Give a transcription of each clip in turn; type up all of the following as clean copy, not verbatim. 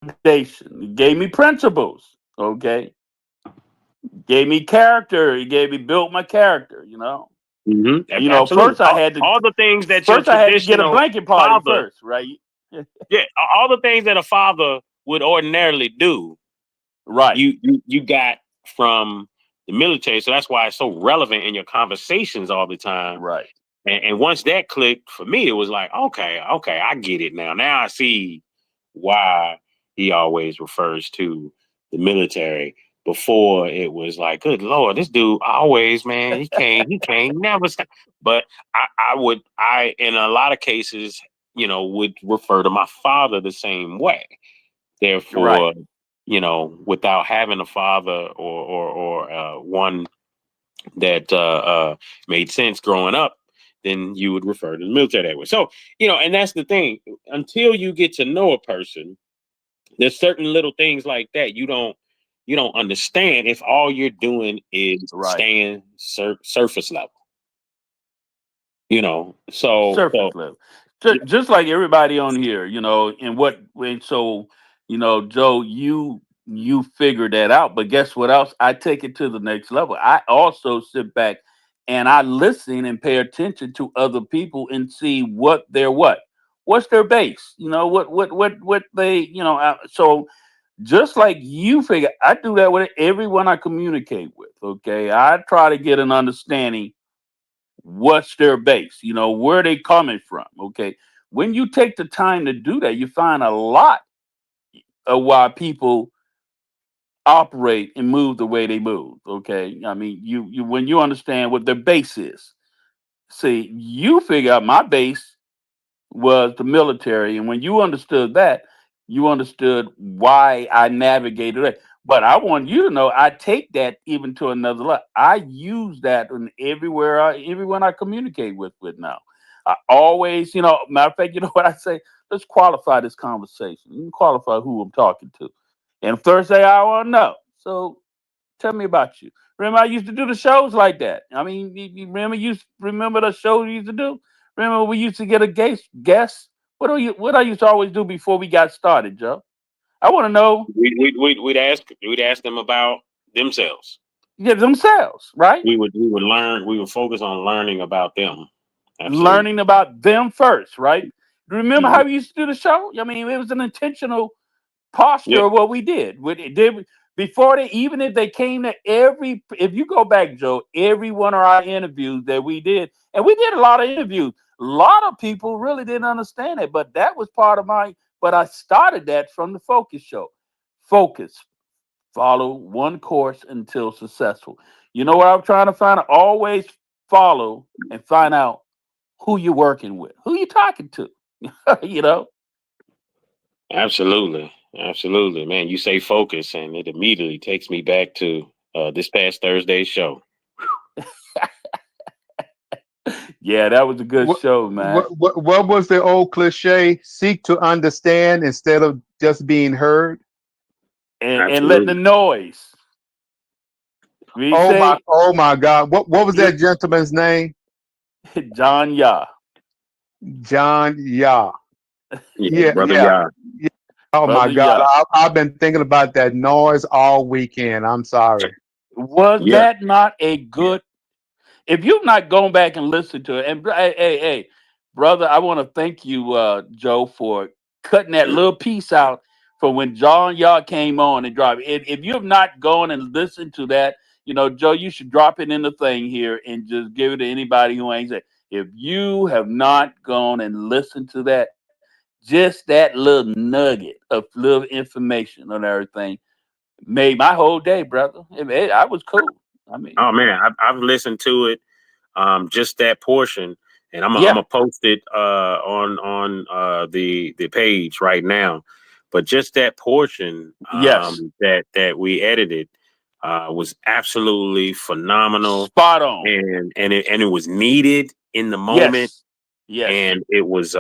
foundation. He gave me principles. Okay, gave me character. He gave me built my character. Absolutely. First I had to All the things that your first I had to get a traditional blanket party father, first, right? yeah, all the things that a father would ordinarily do, Right, you got from the military. So that's why it's so relevant in your conversations all the time. right, And once that clicked for me, it was like, okay, I get it now. Now I see why he always refers to the military. Before it was like, good Lord, this dude always, man, he can't never stop. But I in a lot of cases, would refer to my father the same way. right. Therefore, without having a father or one that made sense growing up, then you would refer to the military that way. So, and that's the thing. Until you get to know a person, there's certain little things like that you don't understand if all you're doing is Right. staying surface level. So Surface level. Just like everybody on here, and what when so Joe, you figured that out. But guess what else? I take it to the next level. I also sit back and I listen and pay attention to other people and see what's their base. What they so just like you figure, I do that with everyone I communicate with. Okay, I try to get an understanding what's their base, where they coming from. Okay, when you take the time to do that, you find a lot of why people operate and move the way they move. Okay, I mean, you when you understand what their base is. See, you figure out my base was the military, and when you understood that, you understood why I navigated it. But I want you to know I take that even to another level. I use that in everyone I communicate with now. I always, matter of fact, you know what I say? Let's qualify this conversation. You can qualify who I'm talking to. And Thursday I want to know. So tell me about you. Remember, I used to do the shows like that. I mean, you remember the show we used to do? Remember, we used to get a guest. What I used to always do before we got started, Joe? I want to know, we'd ask them about themselves. yeah, themselves, right? We would focus on learning about them. Absolutely. Learning about them first, right? Remember Mhm. how we used to do the show? I mean, it was an intentional posture Yeah. of what we did. What it did before they, even if they came to if you go back, Joe, every one of our interviews that we did, and we did a lot of interviews. A lot of people really didn't understand it, but that was part of my. But I started that from the Focus Show. Focus, follow one course until successful. You know what I'm trying to find? Always follow and find out who you're working with, who you talking to. you know. Absolutely. Absolutely. Man, you say focus, and it immediately takes me back to this past Thursday's show. Yeah, that was a good What, show, man. what was the old cliche? Seek to understand instead of just being heard. And let the Absolutely. noise. We say Oh my God! What was that gentleman's name? John Ya. John. Yeah, Yeah, yeah, brother. yeah. Yeah. Oh my Brother God! Ya. I've been thinking about that noise all weekend. I'm sorry. Was Yeah. that not a good? If you've not gone back and listened to it, and hey, brother, I want to thank you, Joe, for cutting that little piece out from when John Ya came on and dropped. If you have not gone and listened to that, Joe, you should drop it in the thing here and just give it to anybody who ain't said. If you have not gone and listened to that, just that little nugget of little information on everything made my whole day, brother. I was cool. I mean, Oh man, I've listened to it. Just that portion, and I'm yeah, gonna post it on the page right now. But just that portion yes, that we edited was absolutely phenomenal, spot on. and it was needed in the moment, Yes, yes, and it was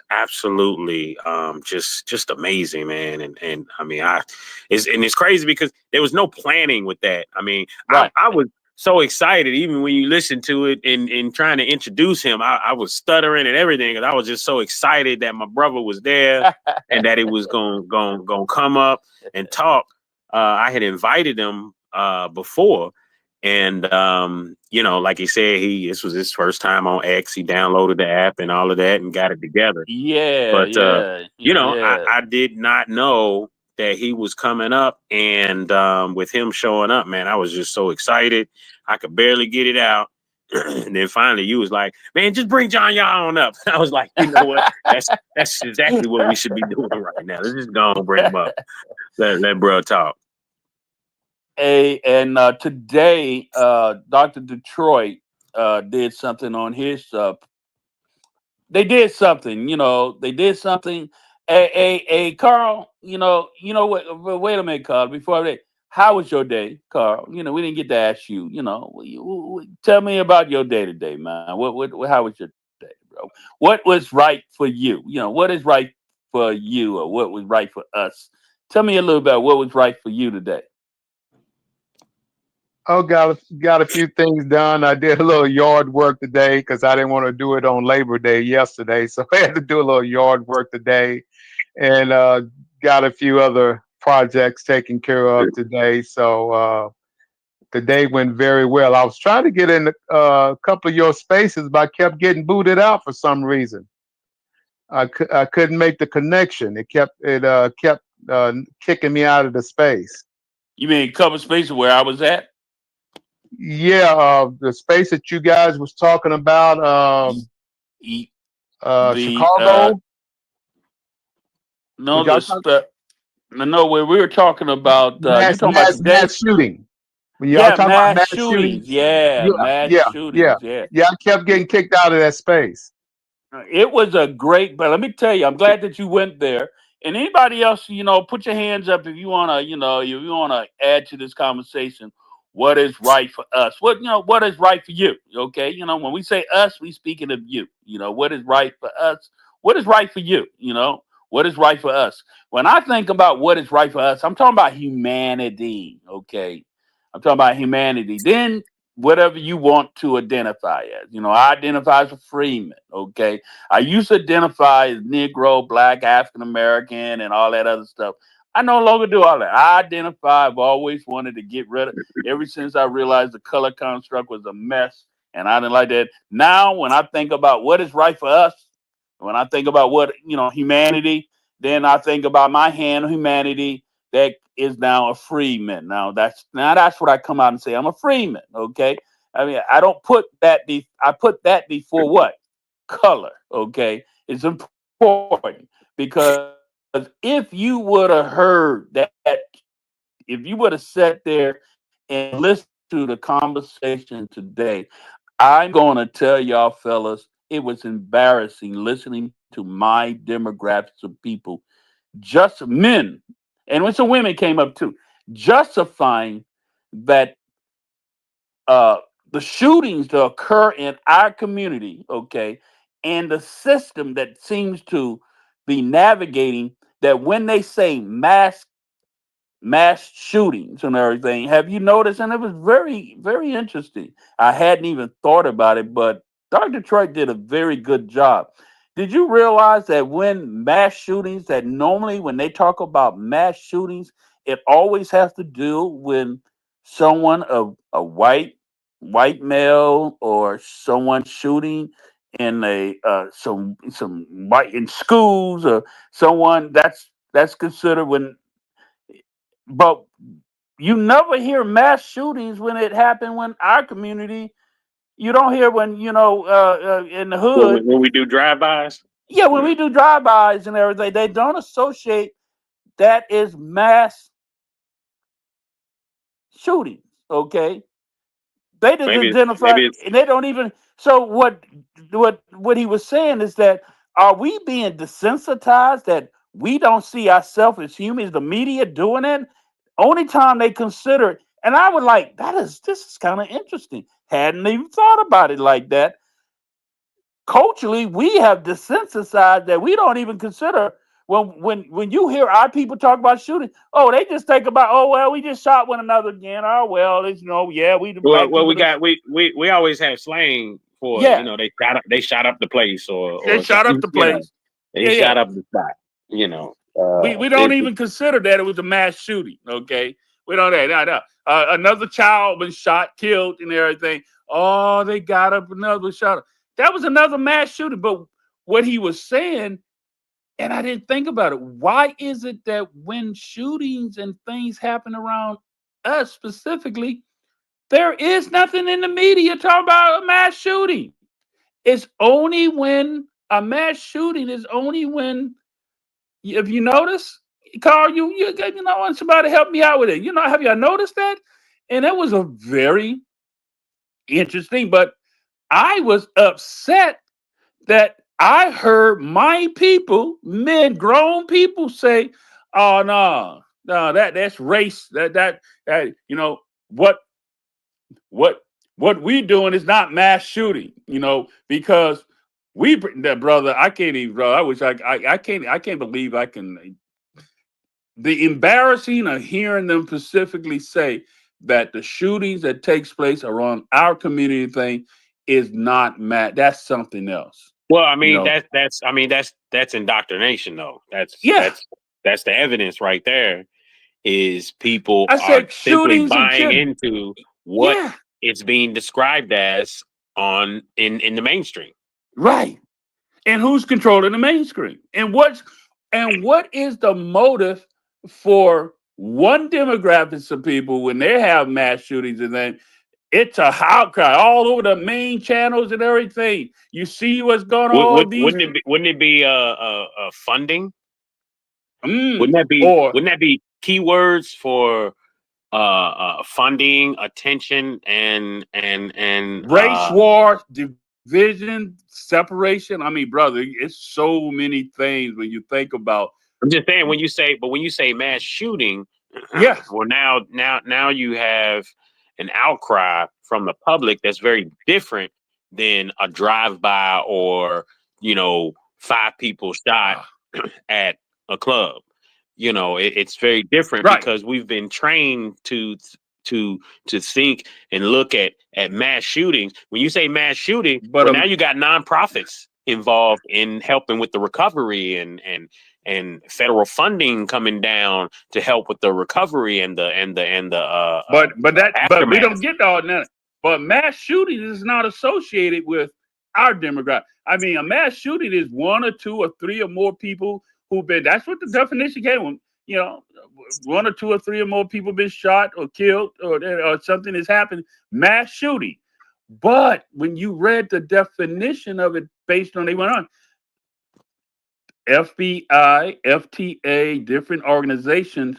absolutely just amazing, man. And I mean, it's crazy because there was no planning with that. I mean, I right. I was so excited. Even when you listen to it and trying to introduce him, I was stuttering and everything, and I was just so excited that my brother was there and that it was going come up and talk. I had invited him before, and like he said, this was his first time on X. He downloaded the app and all of that and got it together. Yeah, But yeah. I did not know that he was coming up, and with him showing up, man, I was just so excited. I could barely get it out. And then finally you was like, man, just bring John Yah on up. I was like, you know what? That's exactly what we should be doing right now. Let's just go and bring him up. Let bro talk. And today, Dr. Detroit did something on his. They did something, They did something. Carl, what? Wait a minute, Carl. Before that, how was your day, Carl? We didn't get to ask you. Tell me about your day today, man. How was your day, bro? What was right for you? What is right for you, or what was right for us? Tell me a little about what was right for you today. Oh, got a few things done. I did a little yard work today because I didn't want to do it on Labor Day yesterday, so I had to do a little yard work today, and got a few other projects taken care of today. So the day went very well. I was trying to get in a couple of your spaces, but I kept getting booted out for some reason. I couldn't make the connection. It kept kicking me out of the space. You mean cover space where I was at? Yeah, the space that you guys was talking about, E- The Chicago. no, Was y'all talking no, where we were talking about, you talking about today? mass shooting? When y'all Yeah, talking about mass mass shootings. shootings? Yeah, Yeah, mass yeah, yeah, shootings. Yeah. yeah. I kept getting kicked out of that space. It was a great, but let me tell you, I'm glad that you went there. And anybody else, put your hands up if you wanna, if you wanna add to this conversation. What is right for us? What is right for you? Okay, when we say us, we speaking of you. What is right for us? What is right for you? What is right for us? When I think about what is right for us, I'm talking about humanity. Okay, I'm talking about humanity. Then whatever you want to identify as. I identify as a freeman. Okay, I used to identify as Negro, Black, African American, and all that other stuff. I no longer do all that. I identify. I've always wanted to get rid of. Ever since I realized the color construct was a mess, and I didn't like that. Now, when I think about what is right for us, when I think about what humanity, then I think about my hand of humanity that is now a freeman. Now that's what I come out and say. I'm a freeman. Okay. I mean, I don't put that. I put that before what? Color. Okay. It's important because if you would have heard that, if you would have sat there and listened to the conversation today, I'm going to tell y'all fellas, it was embarrassing listening to my demographics of people, just men, and when some women came up too, justifying that uh, the shootings that occur in our community, okay, and the system that seems to be navigating that when they say mass shootings and everything. Have you noticed? And it was very, very interesting. I hadn't even thought about it, but Dr. Detroit did a very good job. Did you realize that when mass shootings, that normally when they talk about mass shootings, it always has to do with someone of a white male or someone shooting in a some white in schools or someone that's considered when, but you never hear mass shootings when it happened when our community. You don't hear when in the hood. When we do drive-bys. Yeah, when we do drive-bys and everything, they don't associate that is mass shootings. Okay, they just identify, Maybe it's and they don't even. So what he was saying is that, are we being desensitized that we don't see ourselves as humans? The media doing it. Only time they consider it, and I would like this is kind of interesting. Hadn't even thought about it like that. Culturally, we have desensitized that we don't even consider Well, when you hear our people talk about shooting, oh, they just think about, oh well, we just shot one another again. Oh well, it's yeah, we the black Well, people. we always have slang for, Yeah, they shot up the place they or shot up something, the place. they Yeah, yeah. shot up the spot, We don't even consider that it was a mass shooting. Okay, we don't. No. Another child been shot, killed, and everything. Oh, they got up another shot. That was another mass shooting. But what he was saying, and I didn't think about it. Why is it that when shootings and things happen around us specifically, there is nothing in the media talking about a mass shooting? It's only when a mass shooting is only when, if you notice, Carl, you know, want somebody to help me out with it. Have you noticed that? And that was a very interesting. But I was upset that I heard my people, men, grown people, say, "Oh no, that's race. That what what what we doing is not mass shooting. Because that brother. I can't even, bro. I wish I can't believe I can. The embarrassing of hearing them specifically say that the shootings that takes place around our community thing is not mad. That's something else. Well, I You mean, know. that's indoctrination, though. Yeah. That's the evidence right there. Is people I are said simply shootings and buying killing. into what Yeah. it's being described as in the mainstream. Right. And who's controlling the mainstream? And what is the motive for one demographic of people when they have mass shootings, and then it's a outcry all over the main channels and everything? You see what's going on, all these Wouldn't it be funding? mm, Wouldn't that be or keywords for funding, attention, and race war, division, separation? I mean, brother, it's so many things when you think about. I'm just saying, when you say mass shooting, Yeah, well, now you have an outcry from the public that's very different than a drive-by or 5 people shot at a club. It's very different right. because we've been trained to think and look at mass shootings. When you say mass shooting, But well, now you got nonprofits involved in helping with the recovery and federal funding coming down to help with the recovery and the but we aftermath. don't get all that. But mass shooting is not associated with our demographic. I mean, a mass shooting is one or two or three or more people who've been. That's what the definition came from. One or two or three or more people been shot or killed, or something has happened. Mass shooting. But when you read the definition of it based on they went on FBI, FTA, different organizations,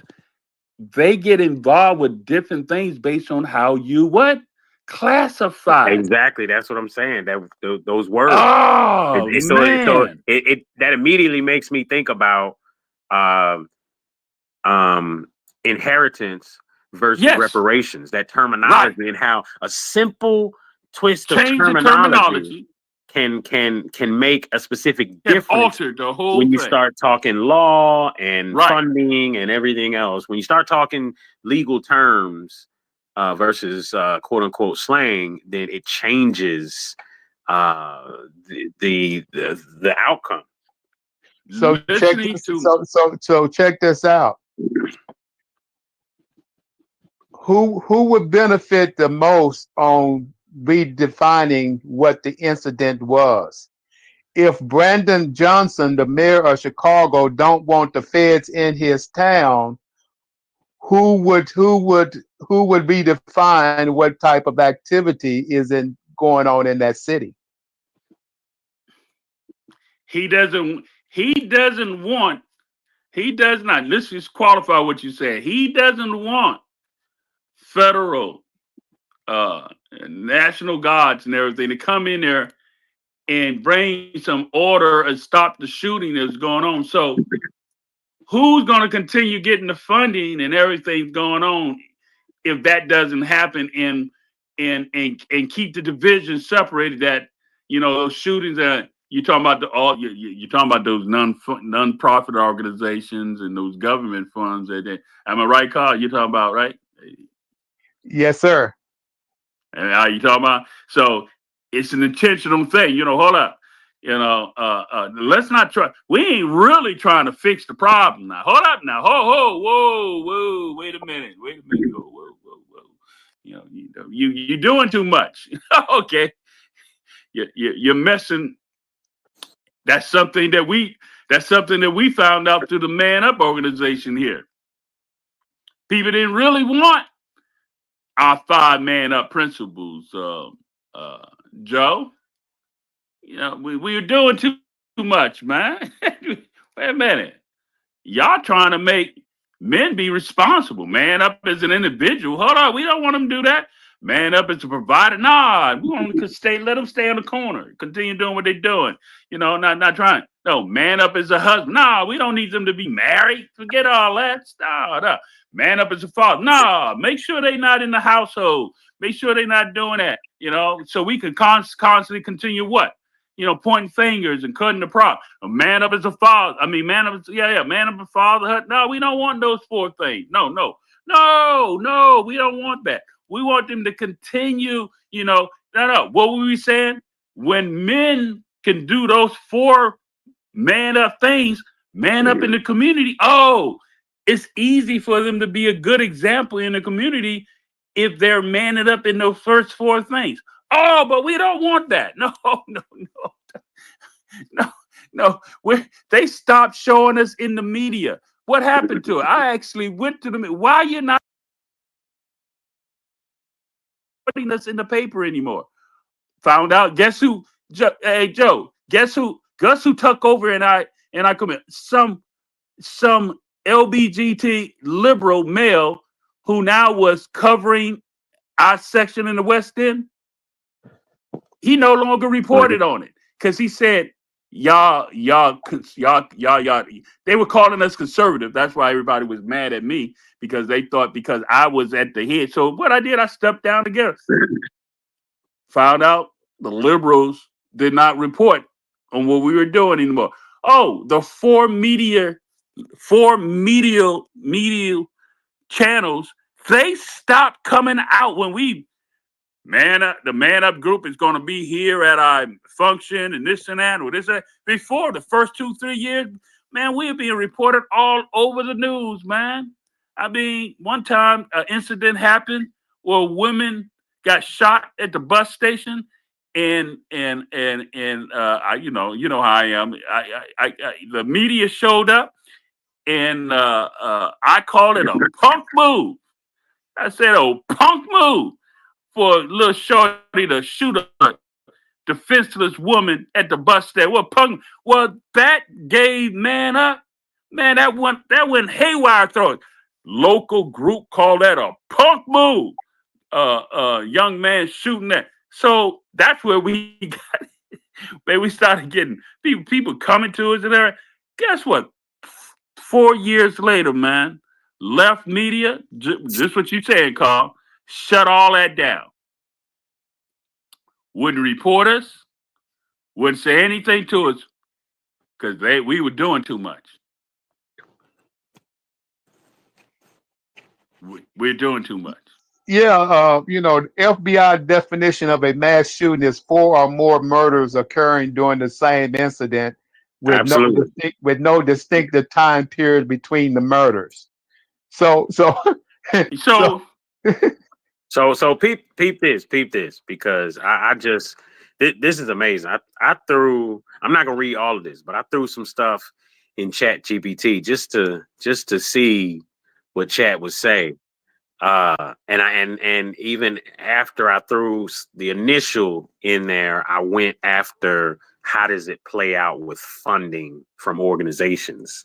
they get involved with different things based on how you what classify. Exactly, that's what I'm saying. Those words. Oh man. That immediately makes me think about um, inheritance versus Yes. reparations. That Right. terminology and how a simple twist of Change the terminology terminology can make a specific and difference alter the whole when you thing. start talking law and Right. funding and everything else. When you start talking legal terms versus quote unquote slang, then it changes the outcome. So check Listening this. to So check this out. Who would benefit the most on redefining what the incident was? If Brandon Johnson, the mayor of Chicago, don't want the feds in his town, who would redefine what type of activity is going on in that city? he doesn't want he does not, let's just qualify what you said. He doesn't want federal national guards and everything to come in there and bring some order and stop the shooting that's going on. So who's going to continue getting the funding and everything going on if that doesn't happen, and keep the division separated? That those shootings You talking about you talking about those non-profit organizations and those government funds that am I right, Carl? You talking about right? Yes, sir. And how you talking about? So it's an intentional thing. Hold up. Let's not try. We ain't really trying to fix the problem now. Hold up now. Whoa. Wait a minute. Whoa. You're doing too much. Okay. You're messing. That's something that we found out through the Man Up organization here. People didn't really want our 5 Man Up principles, Joe. We were doing too much, man. Wait a minute. Y'all trying to make men be responsible. Man up as an individual. Hold on. We don't want them to do that. Man up as a provider. Nah, we want them to let them stay in the corner. Continue doing what they're doing. Not trying. No, man up as a husband. Nah, we don't need them to be married. Forget all that. No. Man up as a father. Nah, make sure they're not in the household. Make sure they're not doing that. So we can constantly continue what? Pointing fingers and cutting the prop. A man up as a father. I mean, man up as fatherhood. No, we don't want those 4 things. No, we don't want that. We want them to continue, no. What were we saying? When men can do those 4 man up things, man up in the community, it's easy for them to be a good example in the community if they're manning up in those first 4 things. Oh, but we don't want that. No. They stopped showing us in the media. What happened to it? I actually went to the. Why you're not putting us in the paper anymore? Found out. Guess who? Hey, Joe. Guess who? Guess who took over? And I commit some LBGT liberal male who now was covering our section in the West End. He no longer reported on it because he said, y'all, they were calling us conservative. That's why everybody was mad at me because they thought because I was at the head. So what I did, I stepped down together. Found out the liberals did not report on what we were doing anymore. Oh, the 4 media channels, they stopped coming out when we the Man Up group is going to be here at our function and this and that or this. Before the first 2-3 years, man, we were being reported all over the news, man. I mean, one time an incident happened where women got shot at the bus station, and I, how I am. The media showed up, and I called it a punk move. I said, "Oh, punk move." For a little shorty to shoot a defenseless woman at the bus stand. Well, that gave Man Up. Man, that went haywire through it. Local group called that a punk move. Young man shooting that. So that's where we got where we started getting people coming to us and everything. Guess what? 4 years later, man, left media, just what you said, Carl, shut all that down. Wouldn't report us, wouldn't say anything to us because we were doing too much. We're doing too much. Yeah, the FBI definition of a mass shooting is 4 or more murders occurring during the same incident with no distinctive time period between the murders. So peep this because I just this is amazing. I'm not gonna read all of this, but I threw some stuff in Chat GPT just to see what Chat would say. And even after I threw the initial in there, I went after how does it play out with funding from organizations.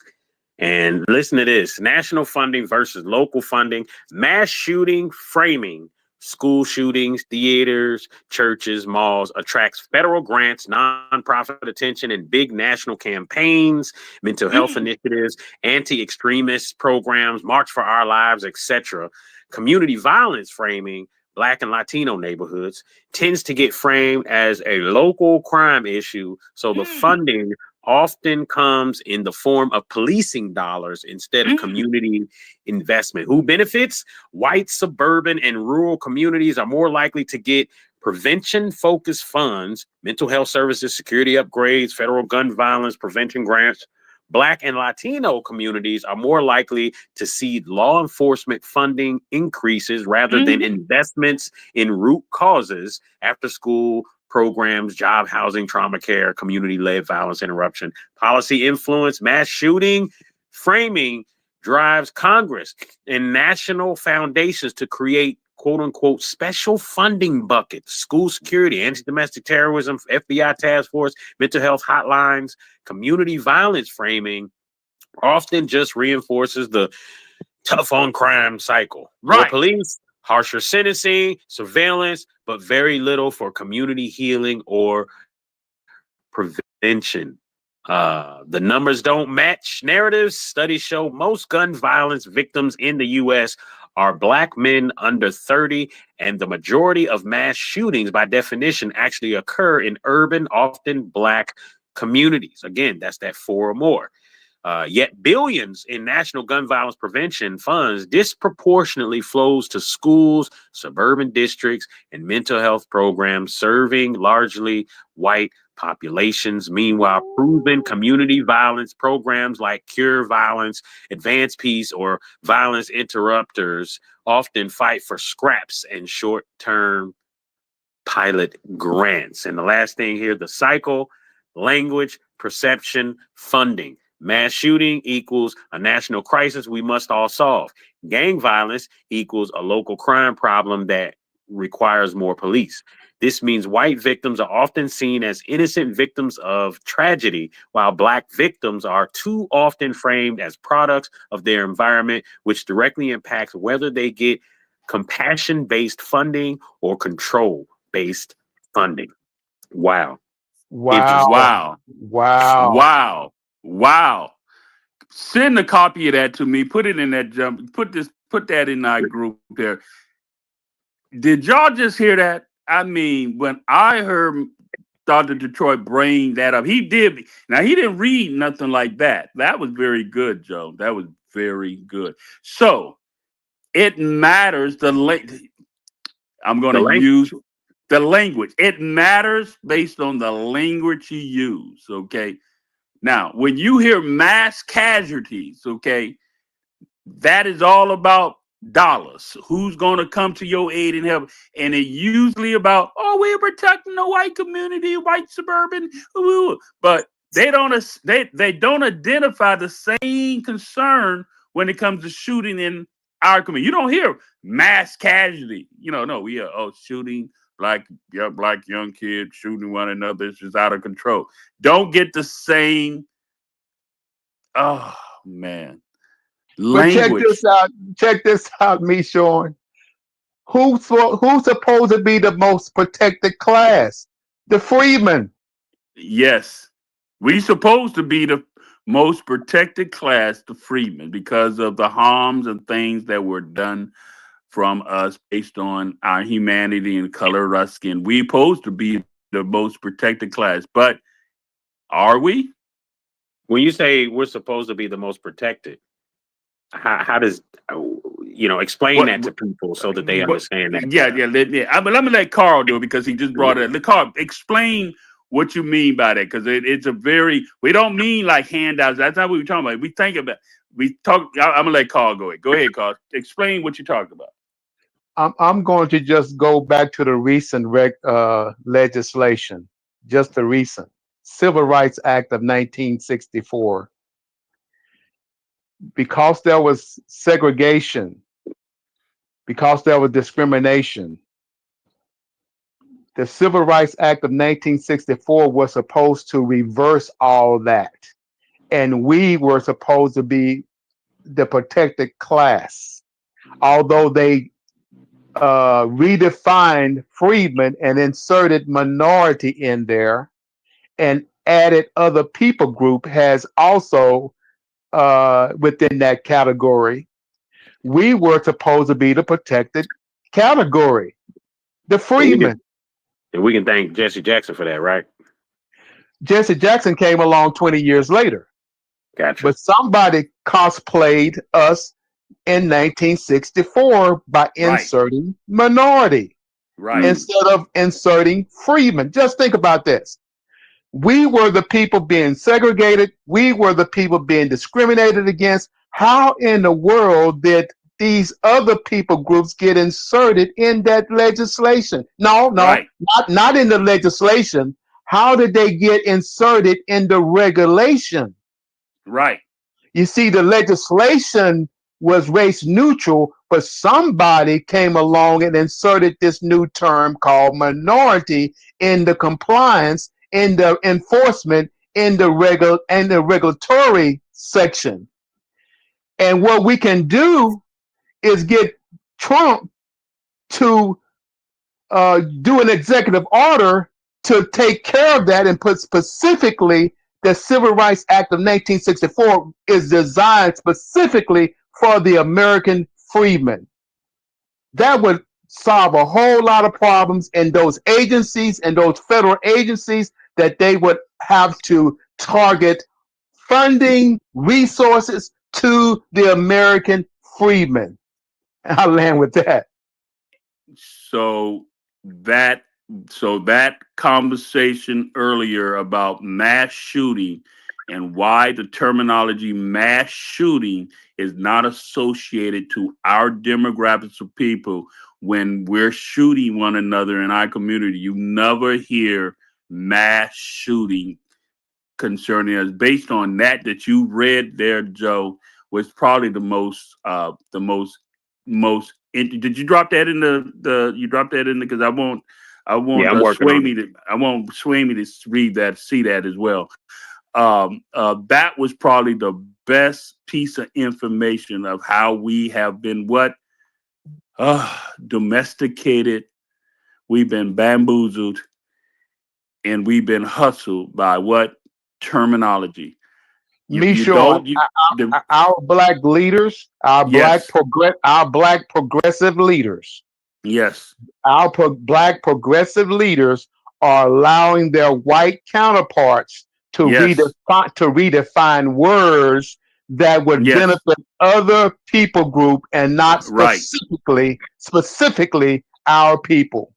And listen to this: national funding versus local funding, mass shooting framing, school shootings, theaters, churches, malls attracts federal grants, nonprofit attention, and big national campaigns, mental health initiatives, anti-extremist programs, March for Our Lives, etc. Community violence framing Black and Latino neighborhoods tends to get framed as a local crime issue. So the funding often comes in the form of policing dollars instead of community investment. Who benefits? White, suburban, and rural communities are more likely to get prevention-focused funds, mental health services, security upgrades, federal gun violence prevention grants. Black and Latino communities are more likely to see law enforcement funding increases rather than investments in root causes, after school programs, job housing, trauma care, community-led violence interruption. Policy influence, mass shooting, framing drives Congress and national foundations to create quote unquote special funding buckets, school security, anti-domestic terrorism, FBI task force, mental health hotlines. Community violence framing often just reinforces the tough on crime cycle. More police, harsher sentencing, surveillance, but very little for community healing or prevention. The numbers don't match narratives. Studies show most gun violence victims in the U.S. are Black men under 30, and the majority of mass shootings, by definition, actually occur in urban, often Black communities. Again, that's that 4 or more. Yet billions in national gun violence prevention funds disproportionately flows to schools, suburban districts, and mental health programs serving largely white populations. Meanwhile, proven community violence programs like Cure Violence, Advance Peace, or Violence Interrupters often fight for scraps and short-term pilot grants. And the last thing here, the cycle: language, perception, funding. Mass shooting equals a national crisis we must all solve. Gang violence equals a local crime problem that requires more police. This means white victims are often seen as innocent victims of tragedy, while Black victims are too often framed as products of their environment, which directly impacts whether they get compassion-based funding or control-based funding. Wow. Wow. Wow. Wow. Send a copy of that to me. Put it in that put that in our group there. Did y'all just hear that? I mean, when I heard Dr. Detroit bring that up, he did. Now, he didn't read nothing like that. That was very good, Joe. That was very good. So it matters. I'm going to use the language. It matters based on the language you use. Okay. Now, when you hear mass casualties, okay, that is all about dollars. Who's going to come to your aid and help? And it usually about, oh, we're protecting the white community, white suburban, but they don't identify the same concern when it comes to shooting in our community. You don't hear mass casualty. No, we are shooting black young kids shooting one another. It's just out of control. Don't get the same. Oh man. But check this out, me, Sean. Who's supposed to be the most protected class? The freedmen. Yes. We supposed to be the most protected class, the freedmen, because of the harms and things that were done from us based on our humanity and color of our skin. We supposed to be the most protected class, but are we? When you say we're supposed to be the most protected, how does explain that to people so that they understand that? Yeah. But let me let Carl do it because he just brought it up. Carl, explain what you mean by that, because it's we don't mean like handouts. That's not what we're talking about. I'm gonna let Carl go ahead. Go ahead, Carl. Explain what you're talking about. I'm going to just go back to the recent legislation, just the recent Civil Rights Act of 1964. Because there was segregation, because there was discrimination, the Civil Rights Act of 1964 was supposed to reverse all that. And we were supposed to be the protected class. Although they redefined freedmen and inserted minority in there and added other people group has also within that category. We were supposed to be the protected category. The freedmen. And we can thank Jesse Jackson for that, right? Jesse Jackson came along 20 years later, Gotcha. but somebody cosplayed us in 1964 by inserting minority instead of inserting freedmen. Just think about this. We were the people being segregated. We were the people being discriminated against. How in the world did these other people groups get inserted in that legislation? No, not in the legislation. How did they get inserted in the regulation? Right. You see, the legislation was race neutral, but somebody came along and inserted this new term called minority in the compliance, in the enforcement, in the regulatory section. And what we can do is get Trump to do an executive order to take care of that and put specifically the Civil Rights Act of 1964 is designed specifically for the American freedmen. That would solve a whole lot of problems in those agencies and those federal agencies that they would have to target funding resources to the American freedmen. I'll land with that. So that conversation earlier about mass shooting and why the terminology mass shooting is not associated to our demographics of people when we're shooting one another in our community. You never hear mass shooting concerning us. Based on that you read there, Joe, was probably the most did you drop that in the you dropped that in the, because I won't sway me to read that, see that as well. That was probably the best piece of information of how we have been domesticated, we've been bamboozled, and we've been hustled by what terminology. Our black leaders, our black progressive leaders. Yes. Our black progressive leaders are allowing their white counterparts to redefine words that would benefit other people group and not specifically our people.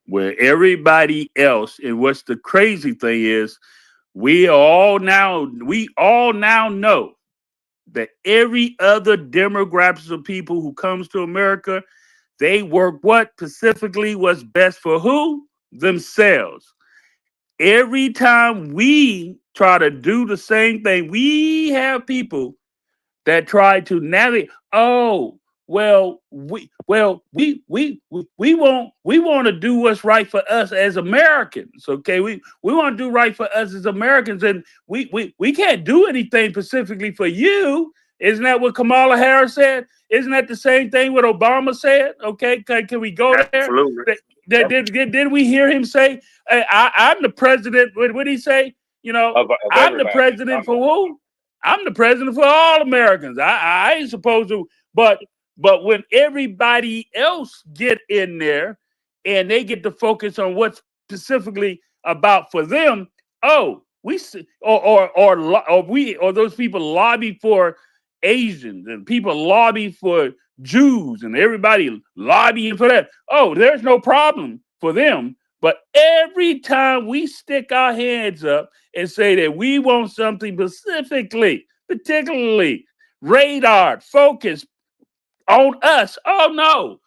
Where everybody else, and what's the crazy thing is, we all now know that every other demographics of people who comes to America, they work what specifically was best for who? Themselves. Every time we try to do the same thing, we have people that try to navigate. We want to do what's right for us as Americans. Okay, we want to do right for us as Americans, and we can't do anything specifically for you. Isn't that what Kamala Harris said? Isn't that the same thing what Obama said? Okay, can we go there? Absolutely. Did we hear him say, I'm the president? What did he say? I'm the president for who? I'm the president for all Americans. I ain't supposed to, but when everybody else get in there and they get to focus on what's specifically about for them, or those people lobby for Asians and people lobby for Jews and everybody lobbying for that. Oh, there's no problem for them. But every time we stick our hands up and say that we want something particularly radar focused on us, oh no.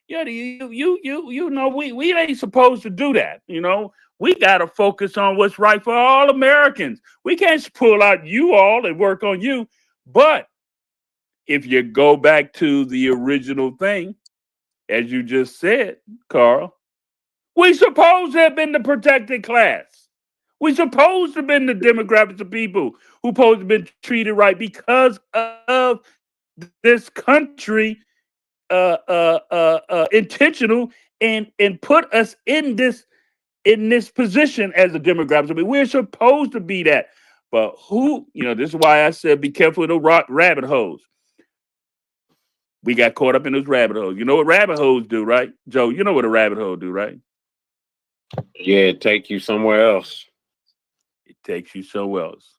Yeah, we ain't supposed to do that. We got to focus on what's right for all Americans. We can't pull out you all and work on you. But if you go back to the original thing, as you just said, Carl, we supposed to have been the protected class. We supposed to have been the demographics of people who supposed to have been treated right because of this country intentional and put us in this position as a demographic. I mean, we're supposed to be that. But this is why I said be careful of the rabbit holes. We got caught up in this rabbit hole. You know what rabbit holes do, right? Joe, you know what a rabbit hole do, right? Yeah, take you somewhere else. It takes you somewhere else.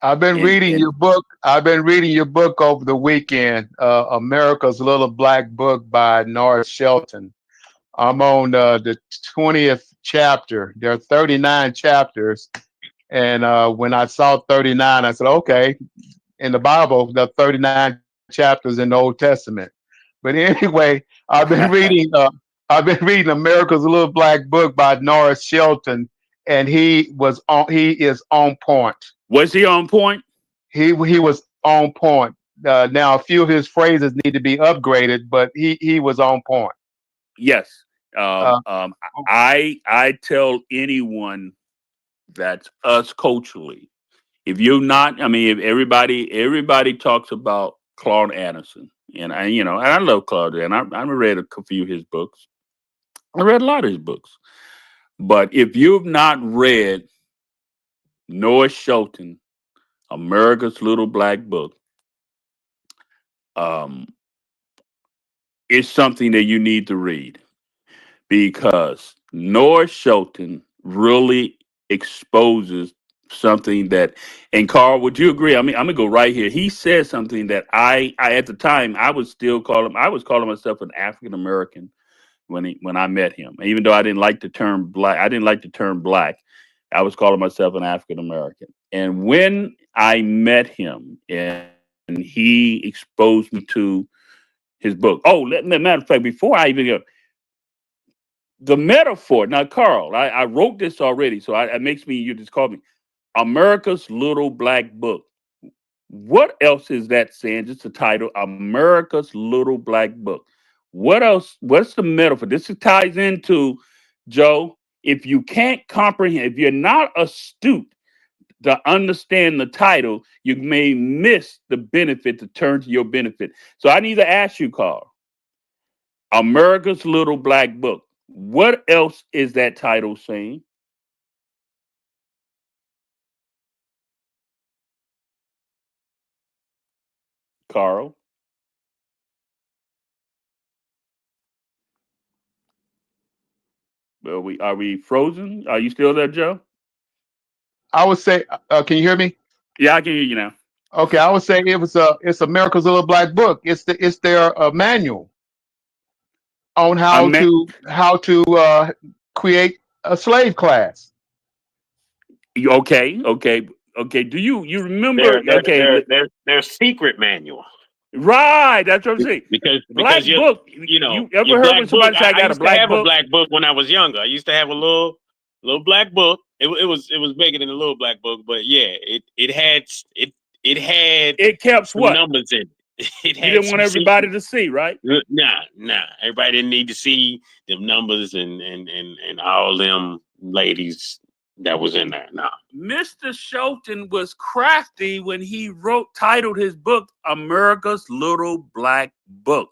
I've been reading And your book. I've been reading your book over the weekend, America's Little Black Book by Norris Shelton. I'm on the 20th chapter. There are 39 chapters. And when I saw 39, I said, okay, in the Bible, there are 39 chapters in the Old Testament. But anyway, I've been reading America's Little Black Book by Norris Shelton, and he is on point. was he on point? He was on point. Now a few of his phrases need to be upgraded, but he was on point. Yes. Uh, I tell anyone that's us culturally. If you're not, I mean, if everybody talks about Claude Anderson, and I love Claude, and I read a few of his books. I read a lot of his books. But if you've not read Noah Shelton, America's Little Black Book, um, it's something that you need to read because Noah Shelton really exposes something that, and Carl, would you agree? I mean, I'm gonna go right here. He said something that I at the time I was calling myself an African American when I met him. Even though I didn't like the term black, I didn't like the term black. I was calling myself an African American. And when I met him and he exposed me to his book. Oh, matter of fact, before I even go, the metaphor. Now, Carl, I wrote this already, so it makes me. You just called me America's Little Black Book. What else is that saying? Just the title, America's Little Black Book. What else? What's the metaphor? This ties into Joe. If you can't comprehend, if you're not astute to understand the title, you may miss the benefit to turn to your benefit. So I need to ask you, Carl, America's Little Black Book. What else is that title saying? Carl, are we frozen? Are you still there, Joe? I would say, can you hear me? Yeah, I can hear you now. Okay, I would say it's America's Little Black Book. It's their manual on I meant how to create a slave class. okay, okay, okay. Do you remember? Their their Okay, their their their secret manual. right. That's what I'm saying. Because Black book. You ever your heard when black book. somebody say I I got a used to black have a book? black book when I was younger. I used to have a little black book. It was bigger than a little black book, but yeah, it had It kept some what? numbers in it. It You had didn't want some everybody secrets. to see, right? Nah. Everybody didn't need to see them numbers and all them ladies that was in there. Nah. Mr. Shelton was crafty when he titled his book America's Little Black Book.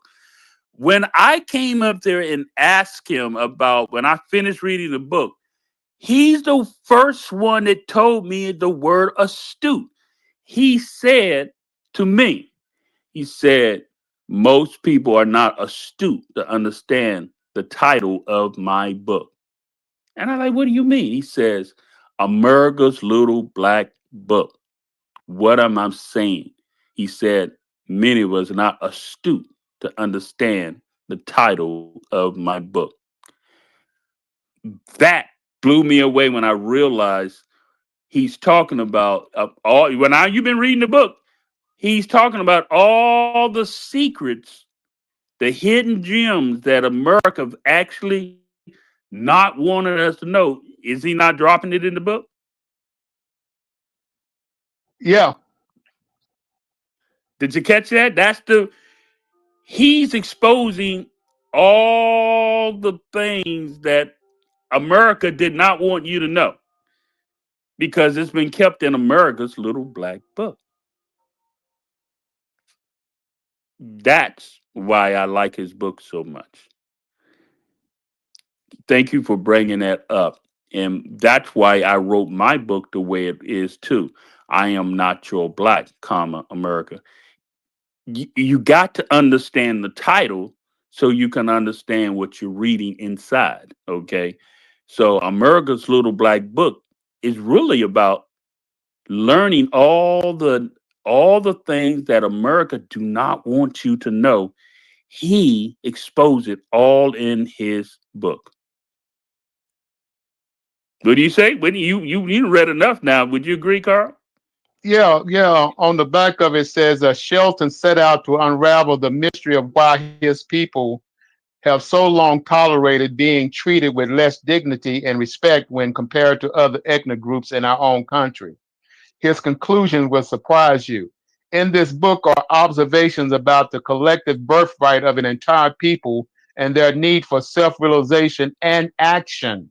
When I came up there and asked him about when I finished reading the book, he's the first one that told me the word astute. He said to me, he said, most people are not astute to understand the title of my book. And I'm like, what do you mean? He says, America's Little Black Book. What am I saying? He said, many of us are not astute to understand the title of my book. That blew me away when I realized he's talking about all. When you've been reading the book, he's talking about all the secrets, the hidden gems that America actually not wanted us to know. Is he not dropping it in the book? Yeah, Did you catch that? He's exposing all the things that America did not want you to know because it's been kept in America's Little Black Book. That's why I like his book so much. Thank you for bringing that up. And that's why I wrote my book the way it is too. I am not your black, comma, America. you got to understand the title so you can understand what you're reading inside. Okay, so America's Little Black Book is really about learning all the things that America do not want you to know. He exposed it all in his book. What do you say? When you read enough now, would you agree, Carl? Yeah, yeah. On the back of it says, Shelton set out to unravel the mystery of why his people have so long tolerated being treated with less dignity and respect when compared to other ethnic groups in our own country. His conclusions will surprise you. In this book are observations about the collective birthright of an entire people and their need for self realization and action.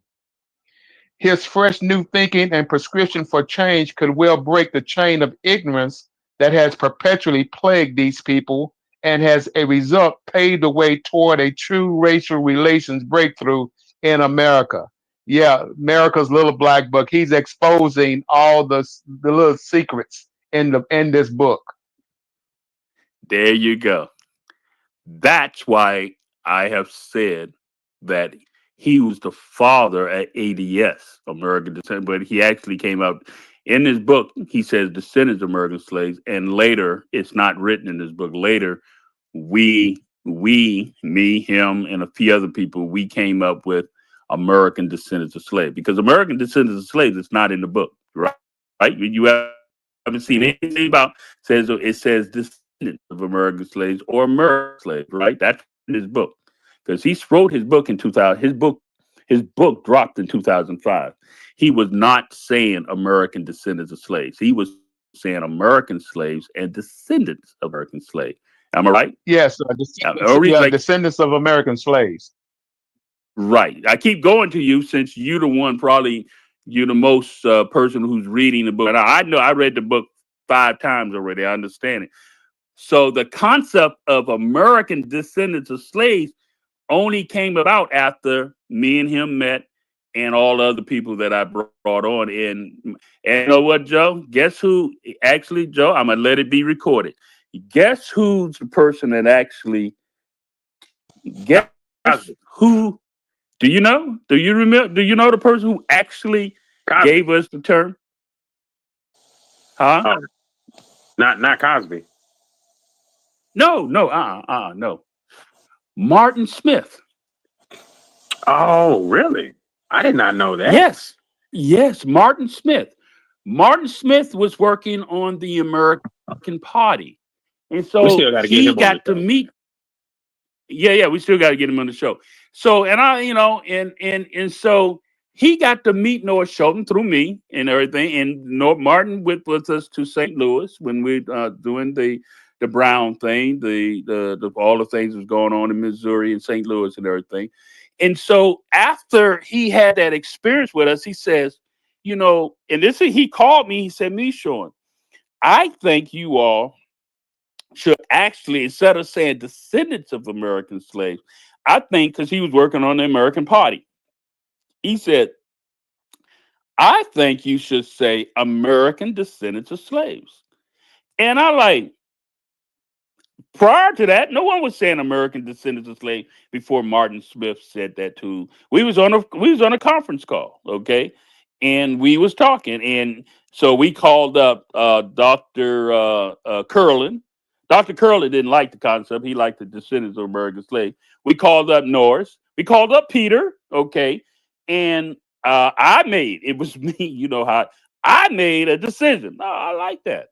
His fresh new thinking and prescription for change could well break the chain of ignorance that has perpetually plagued these people and has a result paved the way toward a true racial relations breakthrough in America. Yeah, America's Little Black Book. He's exposing all the little secrets in this book. There you go. That's why I have said that he was the father at ADS, American Descent, but he actually came out in his book. He says descendants of American slaves, and later it's not written in this book. Later, me, him, and a few other people, we came up with American Descendants of Slaves because American Descendants of Slaves is not in the book, right? Right? You haven't seen anything about says it says descendants of American slaves or American slaves, right? That's in his book because he wrote his book in 2000. His book dropped in 2005. He was not saying American descendants of slaves. He was saying American slaves and descendants of American slaves. Am I right? Yes, Only yeah, like descendants of American slaves. right. I keep going to you since you're the one probably you're the most person who's reading the book. And I know I read the book 5 times already. I understand it. So the concept of American descendants of slaves only came about after me and him met and all other people that I brought on. And you know what, Joe? Guess who? Actually, Joe, I'm gonna let it be recorded. Guess who's the person that actually? Guess Cosby. who? Do you know? Do you remember? Do you know the person who actually Cosby. gave us the term? Huh? Oh, not Cosby. No, no, no. Martin Smith. Oh, really? I did not know that. Yes, yes, Martin Smith. Martin Smith was working on the American Party. And We so still got to get he him on the got to show. meet, yeah, yeah, we still got to get him on the show. So, and I, and so he got to meet Noah Shelton through me and everything. And Noah Martin went with us to St. Louis when we doing the Brown thing, the all the things that was going on in Missouri and St. Louis and everything. And so after he had that experience with us, he says, and this he called me. He said, "Me, Sean, I think you all should actually, instead of saying descendants of American slaves, I think because he was working on the American Party, he said, I think you should say American descendants of slaves." And I like, prior to that, no one was saying American descendants of slaves before Martin Smith said that too. We was on a conference call, okay, and we was talking, and so we called up Doctor Curlin. Doctor Curlin didn't like the concept; he liked the descendants of American slaves. We called up Norris. We called up Peter, okay, and I made it was me. You know how I made a decision. No, I like that.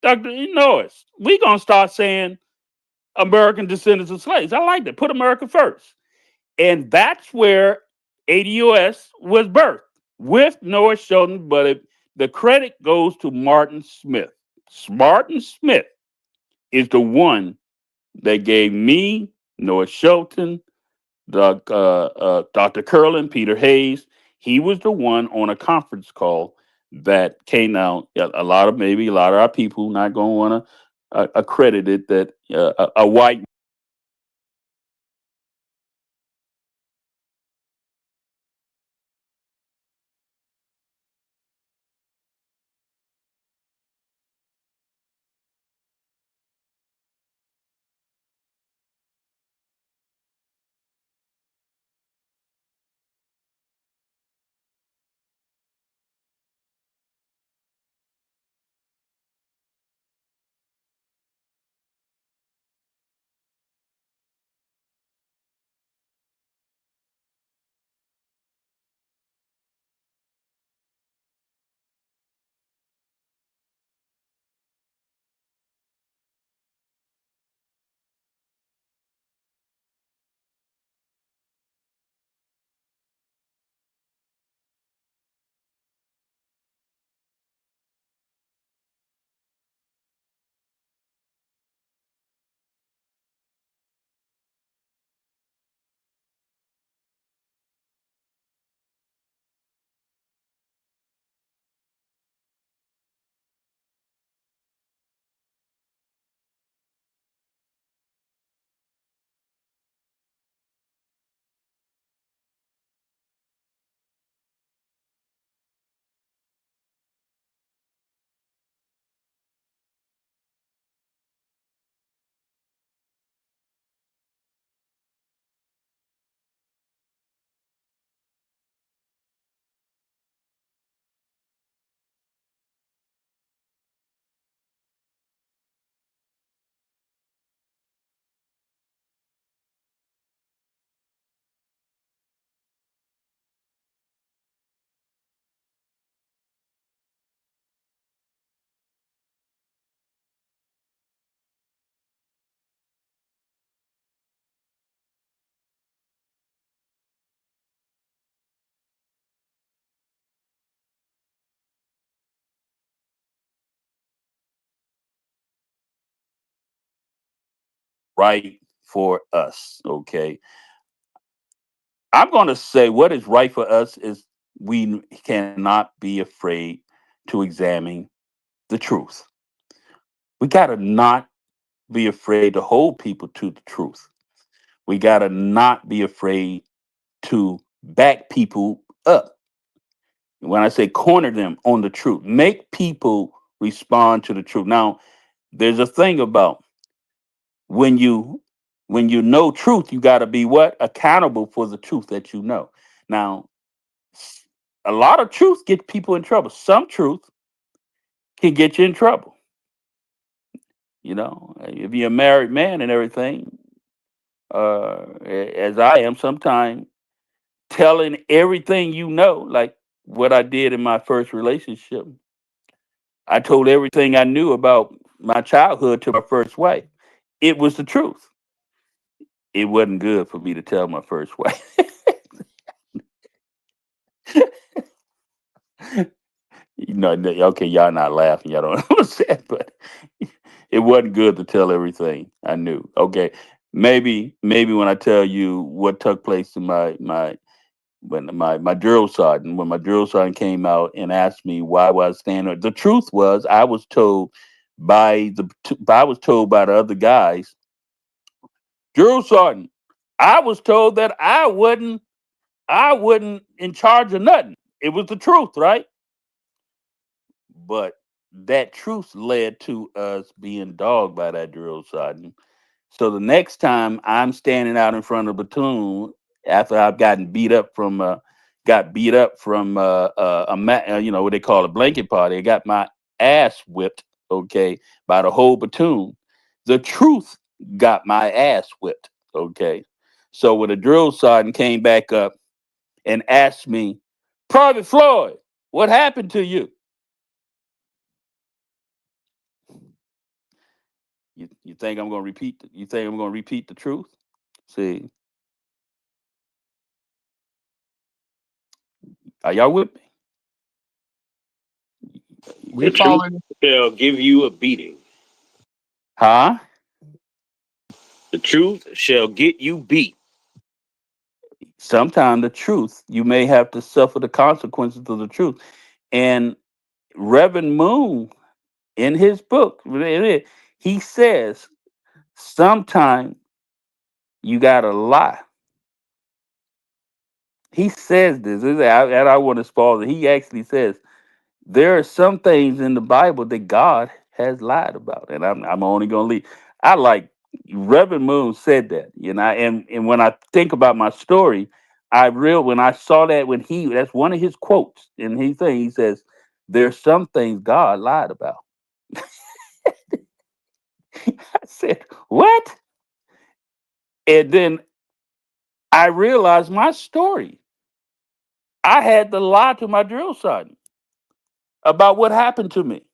Dr. Norris, we gonna start saying American descendants of slaves. I like that. Put America first. And that's where ADOS was birthed with Noah Shelton, but the credit goes to Martin Smith. Martin Smith is the one that gave me, Noah Shelton, Dr. Curlin, Peter Hayes. He was the one on a conference call that came out. Maybe a lot of our people not going to want to accredit it that a white right for us. Okay. I'm going to say what is right for us is we cannot be afraid to examine the truth. We got to not be afraid to hold people to the truth. We got to not be afraid to back people up. When I say corner them on the truth, make people respond to the truth. Now, there's a thing about when you when you know truth, you got to be what? Accountable for the truth that you know. Now, a lot of truth gets people in trouble. Some truth can get you in trouble. You know, if you're a married man and everything, as I am, sometimes telling everything you know, like what I did in my first relationship. I told everything I knew about my childhood to my first wife. It was the truth. It wasn't good for me to tell my first wife. You know, okay, y'all not laughing, y'all don't understand, but it wasn't good to tell everything I knew. Okay, maybe when I tell you what took place in my drill sergeant, when my drill sergeant came out and asked me why was I standing, the truth was I was told by the other guys, drill sergeant, I was told that I wasn't in charge of nothing. It was the truth, right? But that truth led to us being dogged by that drill sergeant. So the next time I'm standing out in front of a platoon after I've got beat up from what they call a blanket party, I got my ass whipped, okay, by the whole platoon. The truth got my ass whipped, okay. So when the drill sergeant came back up and asked me, Private Floyd, what happened to you? You think I'm gonna repeat? You think I'm gonna repeat the truth? See, are y'all with me? We The truth following. shall give you a beating. Huh? The truth shall get you beat. Sometimes the truth, you may have to suffer the consequences of the truth. And Reverend Moon, in his book, he says sometimes you gotta lie. He says this, and I want to spoil it. He actually says there are some things in the Bible that God has lied about, and I'm only gonna leave. I like Reverend Moon said that, and when I think about my story, when I saw that that's one of his quotes, and he says there's some things God lied about. I said what? And then I realized my story. I had to lie to my drill sergeant about what happened to me.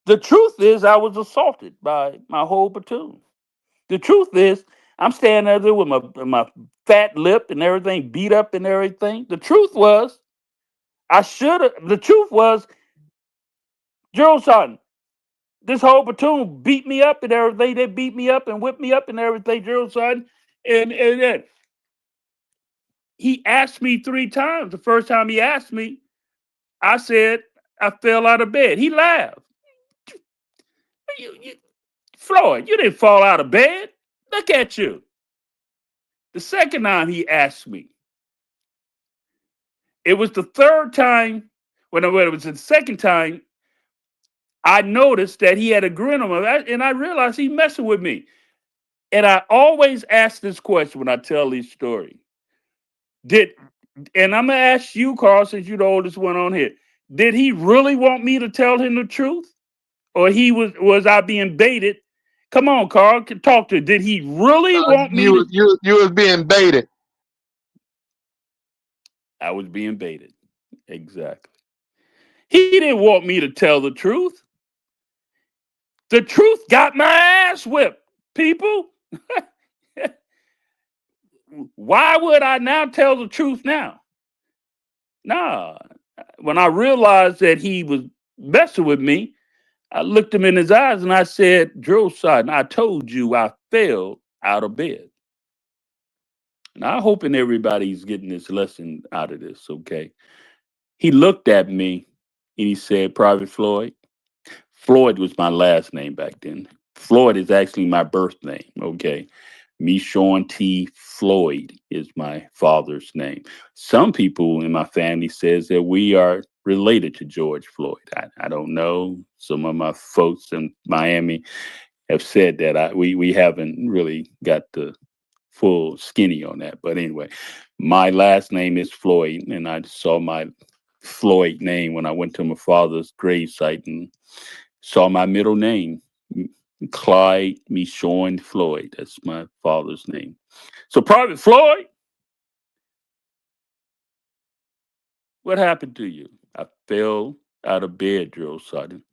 The truth is, I was assaulted by my whole platoon. The truth is, I'm standing there with my fat lip and everything beat up and everything. The truth was, I should have. The truth was, Drill Sergeant, this whole platoon beat me up and everything. They beat me up and whipped me up and everything, Drill Sergeant. And then he asked me 3 times. The first time he asked me, I said I fell out of bed. He laughed. You, Floyd, you didn't fall out of bed. Look at you. The second time he asked me, it was the third time. When it was the second time, I noticed that he had a grin on my face, and I realized he messing with me. And I always ask this question when I tell these stories. And I'm gonna ask you, Carl, since you're the oldest one on here. Did he really want me to tell him the truth, or was I being baited? Come on, Carl, talk to. Did he really want me to? You was being baited. I was being baited. Exactly. He didn't want me to tell the truth. The truth got my ass whipped, people. Why would I now tell the truth now? Nah. When I realized that he was messing with me, I looked him in his eyes and I said, Drill Sergeant, I told you I fell out of bed. Now, I'm hoping everybody's getting this lesson out of this, okay? He looked at me and he said, Private Floyd, Floyd was my last name back then. Floyd is actually my birth name, okay? Me, Sean T. Floyd is my father's name. Some people in my family says that we are related to George Floyd. I don't know. Some of my folks in Miami have said that. We haven't really got the full skinny on that. But anyway, my last name is Floyd, and I saw my Floyd name when I went to my father's gravesite and saw my middle name, Clyde Michon Floyd. That's my father's name. So, Private Floyd, what happened to you? I fell out of bed, Drill Sergeant.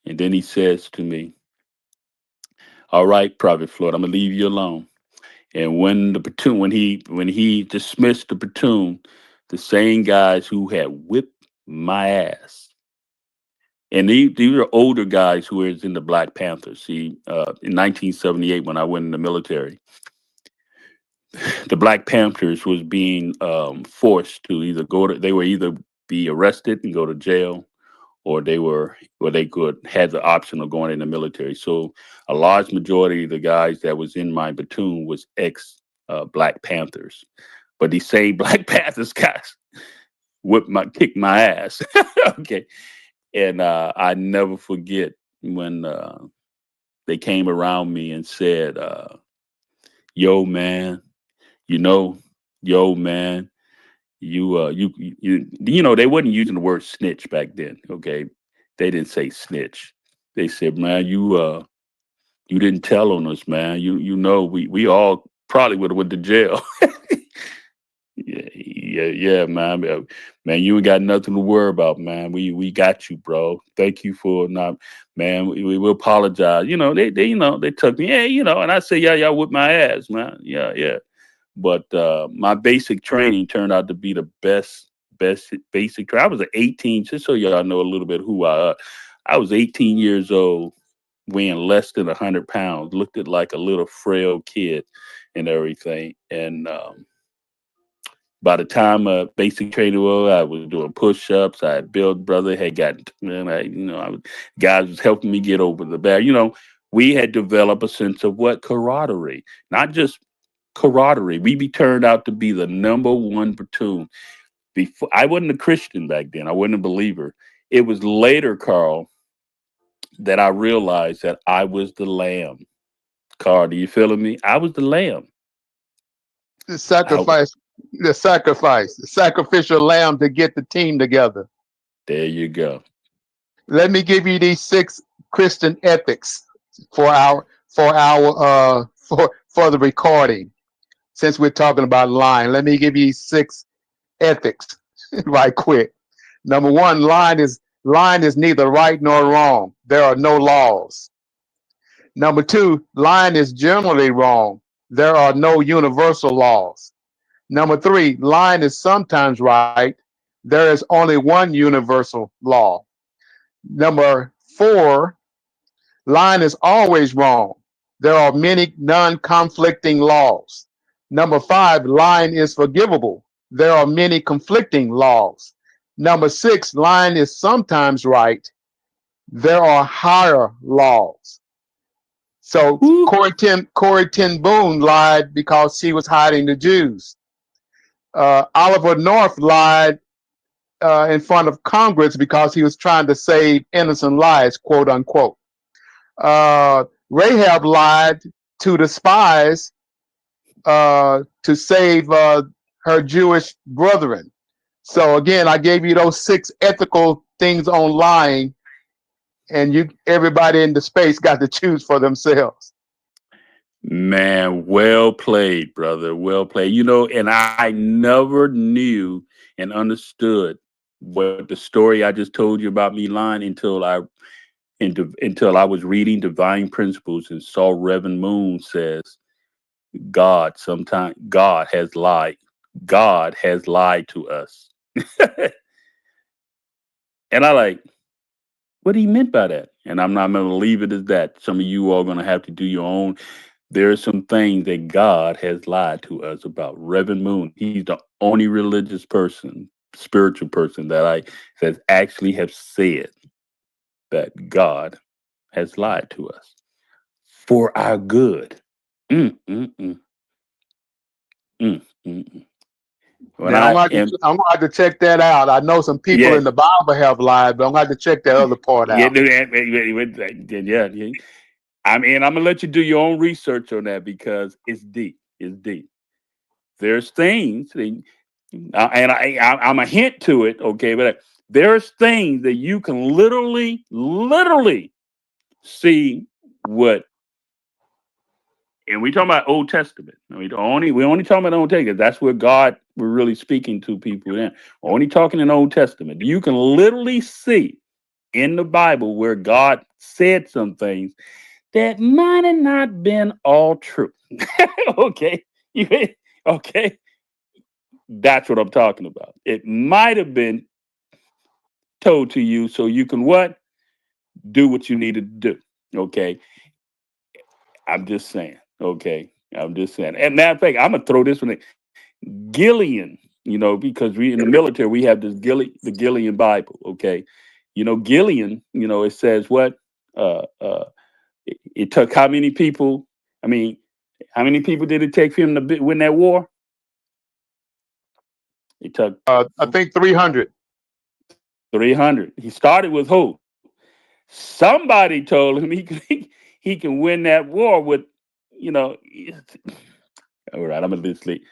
And then he says to me, all right, Private Floyd, I'm gonna leave you alone. And when the platoon, when he dismissed the platoon, the same guys who had whipped my ass, and these are older guys who was in the Black Panthers. See, in 1978, when I went in the military, the Black Panthers was being forced to either they were either be arrested and go to jail, or they could had the option of going in the military. So a large majority of the guys that was in my platoon was ex Black Panthers, but these same Black Panthers guys kicked my ass. Okay, and I never forget when they came around me and said, "Yo, man, you know, yo, man." They wasn't using the word snitch back then. Okay, they didn't say snitch. They said, man, you didn't tell on us, man. We all probably would have went to jail. Yeah, man. Man, you ain't got nothing to worry about, man. We got you, bro. Thank you for not, man. We will apologize. They took me, and I said, yeah, y'all whipped my ass, man. Yeah. But my basic training turned out to be the best basic training. I was 18, just so y'all know a little bit who I was 18 years old, weighing less than 100 pounds, looked at like a little frail kid and everything. And by the time basic training was, I was doing push-ups. I had built brother had gotten, man, guys was helping me get over the bar. We had developed a sense of what camaraderie, not just camaraderie. We turned out to be the number one platoon. Before I wasn't a Christian back then, I wasn't a believer. It was later, Carl, that I realized that I was the lamb. Carl, do you feeling me? I was the lamb. The sacrificial lamb to get the team together. There you go. Let me give you these 6 Christian ethics for the recording. Since we're talking about lying, let me give you 6 ethics right quick. Number 1, lying is neither right nor wrong. There are no laws. Number 2, lying is generally wrong. There are no universal laws. Number 3, lying is sometimes right. There is only one universal law. Number 4, lying is always wrong. There are many non-conflicting laws. Number 5, lying is forgivable. There are many conflicting laws. Number 6, lying is sometimes right. There are higher laws. So Corrie ten Boom lied because she was hiding the Jews. Oliver North lied in front of Congress because he was trying to save innocent lives, quote unquote. Rahab lied to the spies to save her Jewish brethren. So again, I gave you those 6 ethical things on lying, and everybody in the space got to choose for themselves. Man, well played, brother. Well played. And I never knew and understood what the story I just told you about me lying until I was reading Divine Principles and saw Reverend Moon says, God has lied. God has lied to us. And I like, what he meant by that. And I'm not going to leave it as that. Some of you are going to have to do your own. There are some things that God has lied to us about. Reverend Moon, he's the only religious person, spiritual person that actually have said that God has lied to us for our good. Mm, mm, mm, mm, mm, mm. When Now I am, I'm gonna have to check that out. I know some people yeah, in the Bible have lied, but I'm gonna have to check that other part yeah, out. yeah. I mean, I'm gonna let you do your own research on that because it's deep. It's deep. There's things, I'm a hint to it, okay, but there's things that you can literally see what. And we talking about Old Testament. I mean, we only talking about Old Testament. That's where God we're really speaking to people in. Only talking in Old Testament. You can literally see in the Bible where God said some things that might have not been all true. Okay. Okay. That's what I'm talking about. It might have been told to you so you can what? Do what you need to do. Okay. I'm just saying. Okay. I'm just saying. And matter of fact, I'm gonna throw this one in. Gillian, because we in the military we have the Gillian Bible. Okay. Gillian, it says what? It took how many people? I mean, how many people did it take for him to win that war? It took I think 300. 300. He started with who? Somebody told him he can win that war with, you know. All right, I'm gonna let sleep.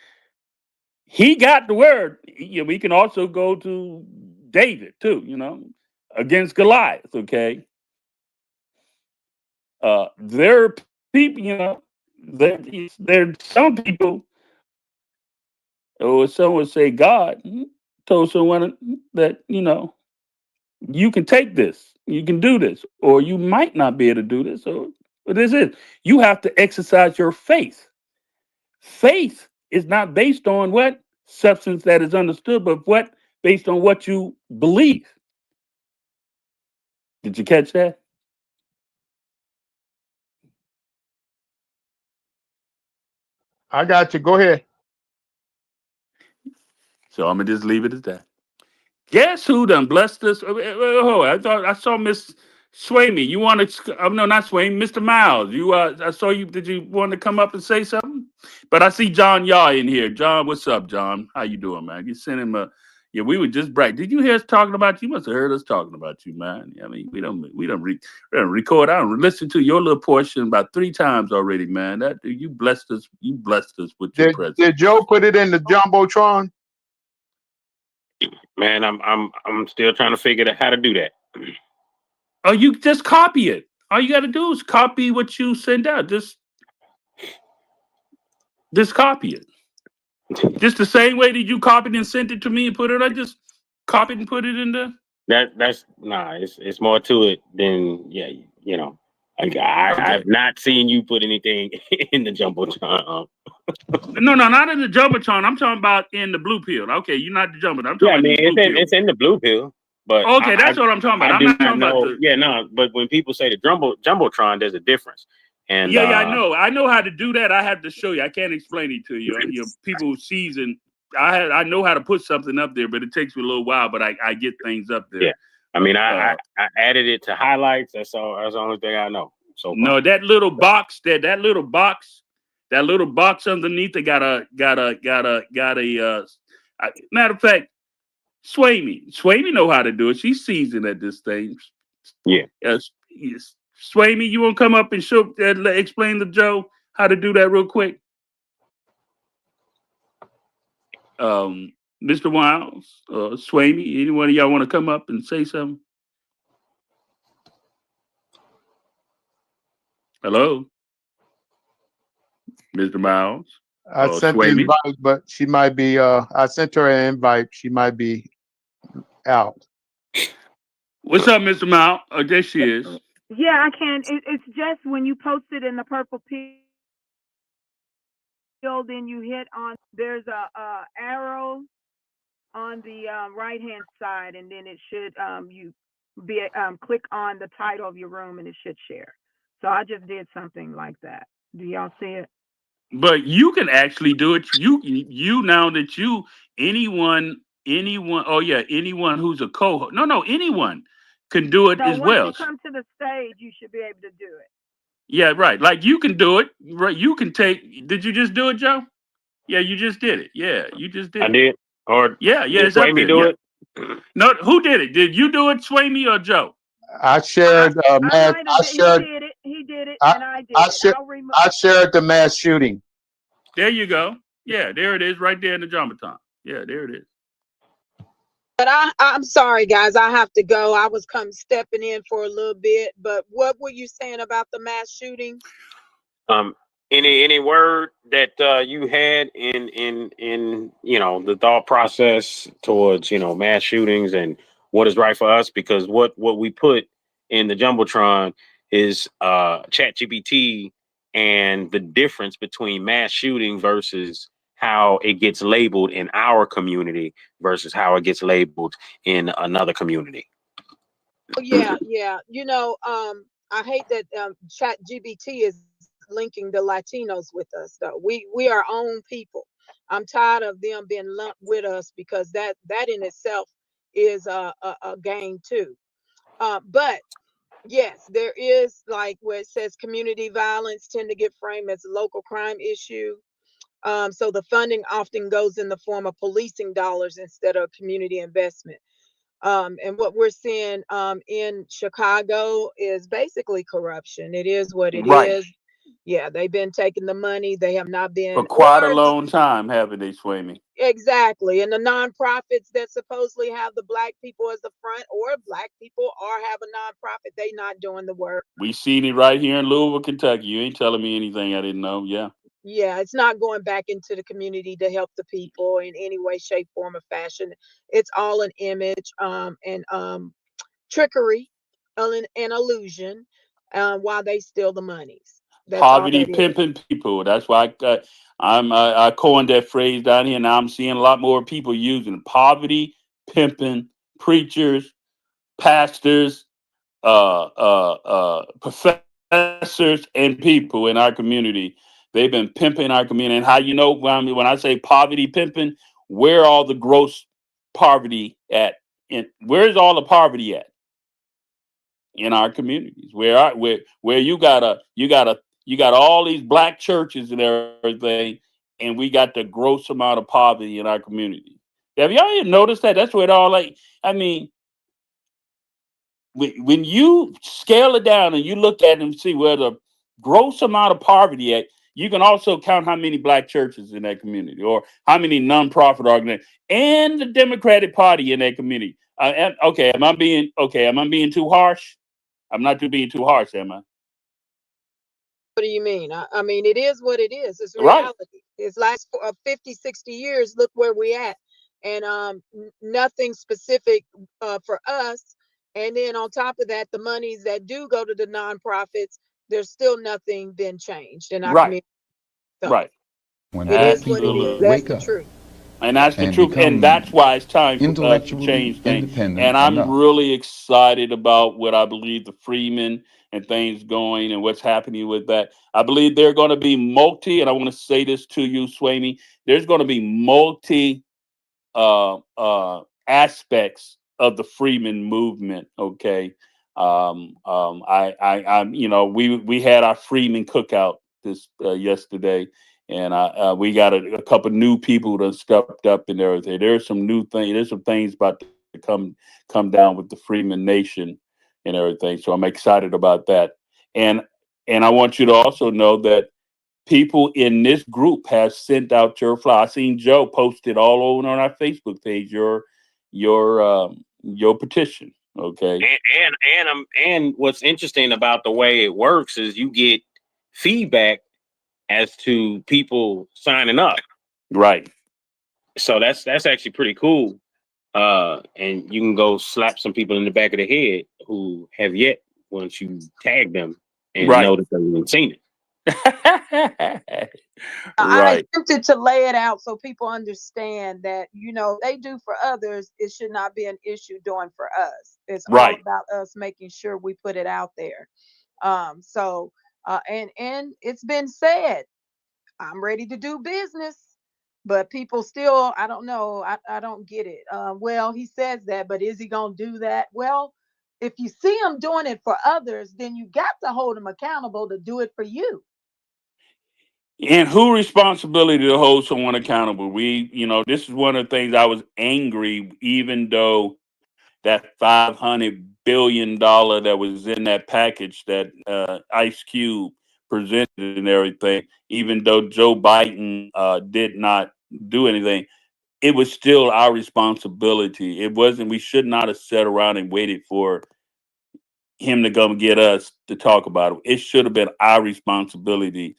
He got the word. We can also go to David too, against Goliath. Okay, there are people, there some people, or some would say God told someone that you can take this, you can do this, or you might not be able to do this, or but this is you have to exercise your faith. Faith is not based on what substance that is understood, but what based on what you believe. Did you catch that? I got you. Go ahead. So I'm gonna just leave it at that. Guess who done blessed us? I thought I saw Miss Swamy. You want to? No, not Swamy. Mr. Miles. You. I saw you. Did you want to come up and say something? But I see John Yaw in here. John, what's up, John? How you doing, man? You sent him a. Yeah, we were just bright. Did you hear us talking about you? You must have heard us talking about you, man. I mean, we don't record. I don't listen to your little portion about 3 times already, man. That you blessed us. You blessed us with your presence. Did Joe put it in the jumbotron? Man, I'm still trying to figure out how to do that. Oh, you just copy it. All you got to do is copy what you send out. Just copy it. Just the same way that you copied and sent it to me and put it. I just copied and put it in there. That's nah. It's more to it than I've not seen you put anything in the jumbotron. No, not in the jumbotron. I'm talking about in the blue pill. Okay, you're not the jumbotron. I'm talking about the blue pill. It's in the blue pill. But okay, that's what I'm talking about. I'm not talking about the. Yeah, no. But when people say the jumbotron, there's a difference. And yeah, I know. I know how to do that. I have to show you. I can't explain it to you. People season. I know how to put something up there, but it takes me a little while. But I get things up there. Yeah, I mean, I added it to highlights. That's all. That's the only thing I know. So no, that little box, that little box underneath it got a matter of fact, Swamy know how to do it. She's seasoned at this thing. Yeah. Yes. Swamy, you want to come up and show explain to Joe how to do that real quick? Mr. Wiles, Swamy, anyone of y'all want to come up and say something? Hello, Mr. Miles. I sent the invite, but she might be. I sent her an invite. She might be out. What's up, Mr. Miles? Oh, there she is. Yeah, I can. It's just when you post it in the purple pill, then you hit on. There's a arrow on the right hand side, and then it should you click on the title of your room and it should share. So I just did something like that. Do y'all see it? But you can actually do it. You now that you anyone. Oh yeah, anyone who's a co-host. No, anyone can do it So as once well. you come to the stage, you should be able to do it. Yeah, right. Like you can do it. Right. You can take. Did you just do it, Joe? Yeah, you just did it. Yeah, you just did I it. did. Or Yeah, did it's up Sway me there. do Yeah. it? No, who did it? Did you do it, Sway Me or Joe? I shared I mass. might I have. He shared. did it. He did it, I and I did I it. shared. I'll remove. I shared the mass shooting. There you go. Yeah, there it is, right there in the Jumbotron. Yeah, there it is. But I'm sorry, guys. I have to go. I was stepping in for a little bit. But what were you saying about the mass shootings? Any word that you had in the thought process towards mass shootings and what is right for us? Because what we put in the Jumbotron is ChatGPT and the difference between mass shooting versus how it gets labeled in our community versus how it gets labeled in another community. Oh, yeah. I hate that ChatGPT is linking the Latinos with us. Though we are own people. I'm tired of them being lumped with us because that in itself is a game too. But yes, there is, like where it says community violence tend to get framed as a local crime issue. So the funding often goes in the form of policing dollars instead of community investment. And what we're seeing in Chicago is basically corruption. It is what it Right. is. Yeah, they've been taking the money. They have not For been, quite a long time, haven't they, Sway Me? exactly. And the nonprofits that supposedly have the black people as the front, or black people or have a nonprofit, they not doing the work. We seen it right here in Louisville, Kentucky. You ain't telling me anything I didn't know. Yeah. Yeah, it's not going back into the community to help the people in any way, shape, form, or fashion. It's all an image and trickery and illusion while they steal the monies. That's all Poverty that is. pimping people. That's why I coined that phrase down here. Now I'm seeing a lot more people using it. Poverty pimping preachers, pastors, professors, and people in our community. They've been pimping our community. And how you know when I say poverty pimping, where all the gross poverty at? Where's all the poverty at in our communities? Where you got all these black churches and everything, and we got the gross amount of poverty in our community. Have y'all even noticed that? That's where it all like. I mean, when you scale it down and you look at it and see where the gross amount of poverty at, you can also count how many black churches in that community or how many nonprofit organizations and the Democratic Party in that community. Am I being too harsh? I'm not being too harsh, am I? What do you mean? I mean, it is what it is. It's Right. reality. It's last 50, 60 years. Look where we at. And nothing specific for us. And then on top of that, the monies that do go to the nonprofits, there's still nothing been changed in our Right. community. So Right. When it black is what it people is. That's wake the up truth. And that's the and truth. And that's become why it's time for us to intellectually change things. independent And I'm enough. really excited about what I believe the Freeman and things going and what's happening with that. I believe they're going to be and I want to say this to you, Swamy, there's going to be multi aspects of the Freeman movement. Okay. We had our Freeman cookout this yesterday, and we got a couple new people that stepped up and everything. There's some new things. There's some things about to come down with the Freeman Nation and everything. So I'm excited about that. And I want you to also know that people in this group have sent out your flyer. I seen Joe posted all over on our Facebook page your petition. Okay. And what's interesting about the way it works is you get feedback as to people signing up. Right. So that's actually pretty cool. And you can go slap some people in the back of the head who have yet, once you tag them and Right. know that they haven't seen it. I Right. attempted to lay it out so people understand that, they do for others, it should not be an issue doing for us. It's all Right. about us making sure we put it out there. So and it's been said, I'm ready to do business, but people still, I don't know, I don't get it. Well, he says that, but is he gonna do that? Well, if you see him doing it for others, then you got to hold him accountable to do it for you. And who responsibility to hold someone accountable? This is one of the things I was angry, even though that $500 billion that was in that package that Ice Cube presented and everything, even though Joe Biden did not do anything, it was still our responsibility. It wasn't. We should not have sat around and waited for him to come get us to talk about it. It should have been our responsibility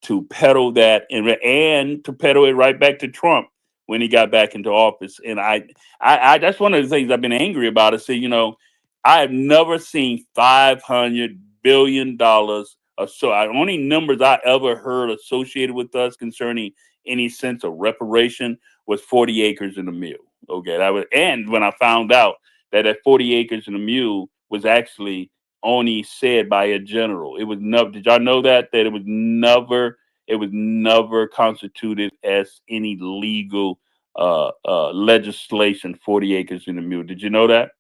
to peddle that and to peddle it right back to Trump when he got back into office. And I that's one of the things I've been angry about. Is I have never seen $500 billion. So only numbers I ever heard associated with us concerning any sense of reparation was 40 acres and a mule. Okay, and when I found out that 40 acres and a mule was actually only said by a general. It was never. Did y'all know that it was never constituted as any legal legislation. 40 acres and a mule. Did you know that?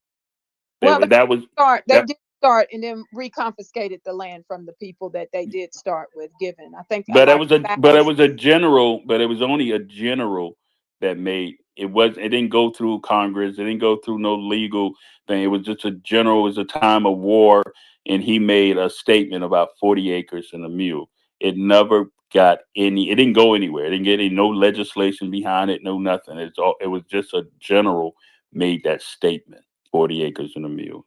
Well, That was they that. did start and then reconfiscated the land from the people that they did start with giving. I think But it like was a but it 1,000. was a general. But it was only a general that made it. Was it didn't go through Congress. It didn't go through no legal thing. It was just a general. It was a time of war, and he made a statement about 40 acres and a mule. It never got any. It didn't go anywhere. It didn't get any no legislation behind it. No nothing. It was just a general made that statement. 40 acres and a mule.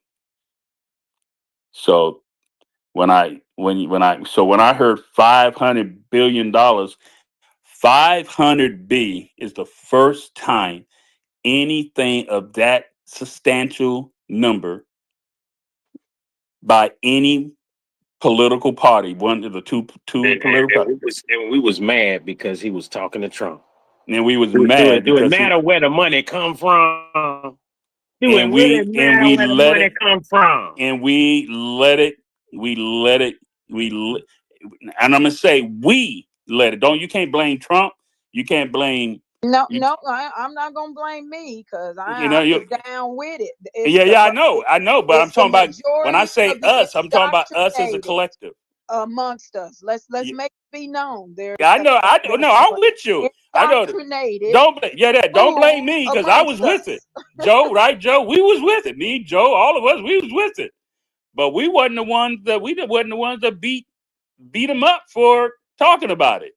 So when I heard $500 billion, 500 B is the first time anything of that substantial number by any political party, one of the two And, political and, parties, we was mad because he was talking to Trump. and we was Do mad it, do it because matter where the money come from? Do it and really and matter we where the let money it come from? and we let it we let it we le- and I'm gonna say we let it. Don't You can't blame Trump. You can't blame No, you. no, I'm not gonna blame me because You I know you. was down with it. It's Yeah, the yeah, I know, but I'm it's the talking about when I majority say of the us, I'm talking about us as a indoctrinated collective. amongst us. Let's Yeah, make it be known. There's yeah, I know. I don't know. I'm more with you. I know. indoctrinated Don't blame fools me because I was amongst with it. us. Joe, right? Joe, we was with it. Me, Joe, all of us, we was with it. But we wasn't the ones that beat him up for talking about it.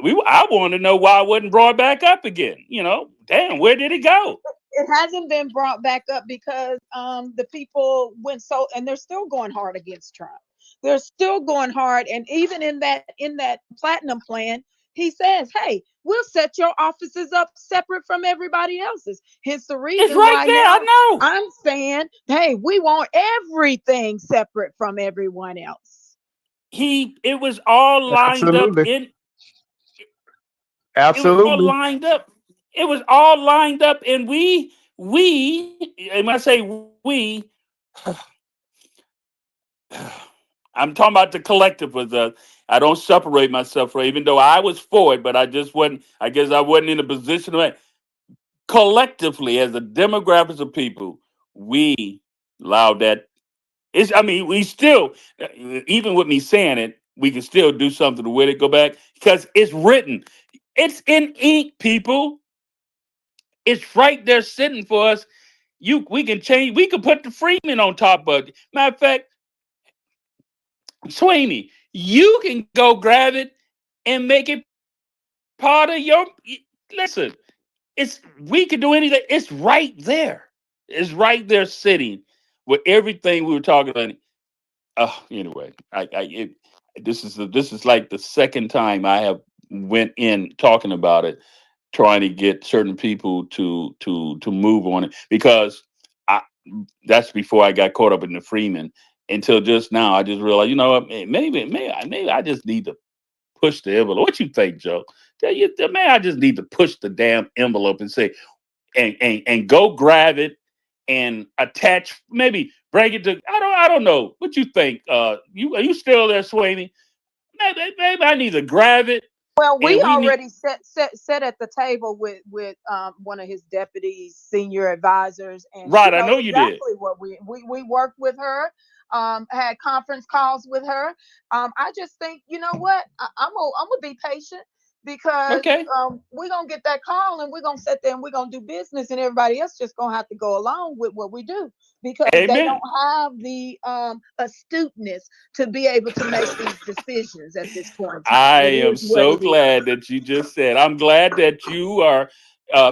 I want to know why it wasn't brought back up again. Damn, where did it go? It hasn't been brought back up because the people went so, and they're still going hard against Trump. They're still going hard, and even in that platinum plan, he says, "Hey, we'll set your offices up separate from everybody else's." Hence the It's reason right why there. now I know. I'm saying, "Hey, we want everything separate from everyone else." It was all lined up Absolutely. in it was all Absolutely. lined up. It was all lined up, and and when I say we, I'm talking about the collective. I don't separate myself from, even though I was for it, but I just wasn't. I guess I wasn't in a position to. Collectively, as a demographics of people, we allowed that. I mean, we still, even with me saying it, we can still do something with it. Go back because it's written. It's in ink, people. It's right there sitting for us. We can change. We can put the Freeman on top of it. Matter of fact, Sweeney, you can go grab it and make it part of your. Listen, we can do anything. It's right there. It's right there, sitting with everything we were talking about. Anyway, this is like the second time I have went in talking about it, trying to get certain people to move on it because I that's before I got caught up in the Freeman. Until just now, I just realized, you know what, maybe I just need to push the envelope. What you think, Joe? Man, I just need to push the damn envelope and say, and go grab it and attach, maybe bring it to. I don't know. What you think? Are you still there, Swaney? Maybe I need to grab it. Well, we And we need already sat at the table with one of his deputies, senior advisors, and she right. I knows know you did. exactly what we worked with her. Had conference calls with her. I just think, you know what, I'm gonna be patient because Okay. we're gonna get that call and we're gonna sit there and we're gonna do business, and everybody else just gonna have to go along with what we do because they Amen. don't have the astuteness to be able to make these decisions at this point in time. I It am is what so it is. glad that you just said. I'm glad that you are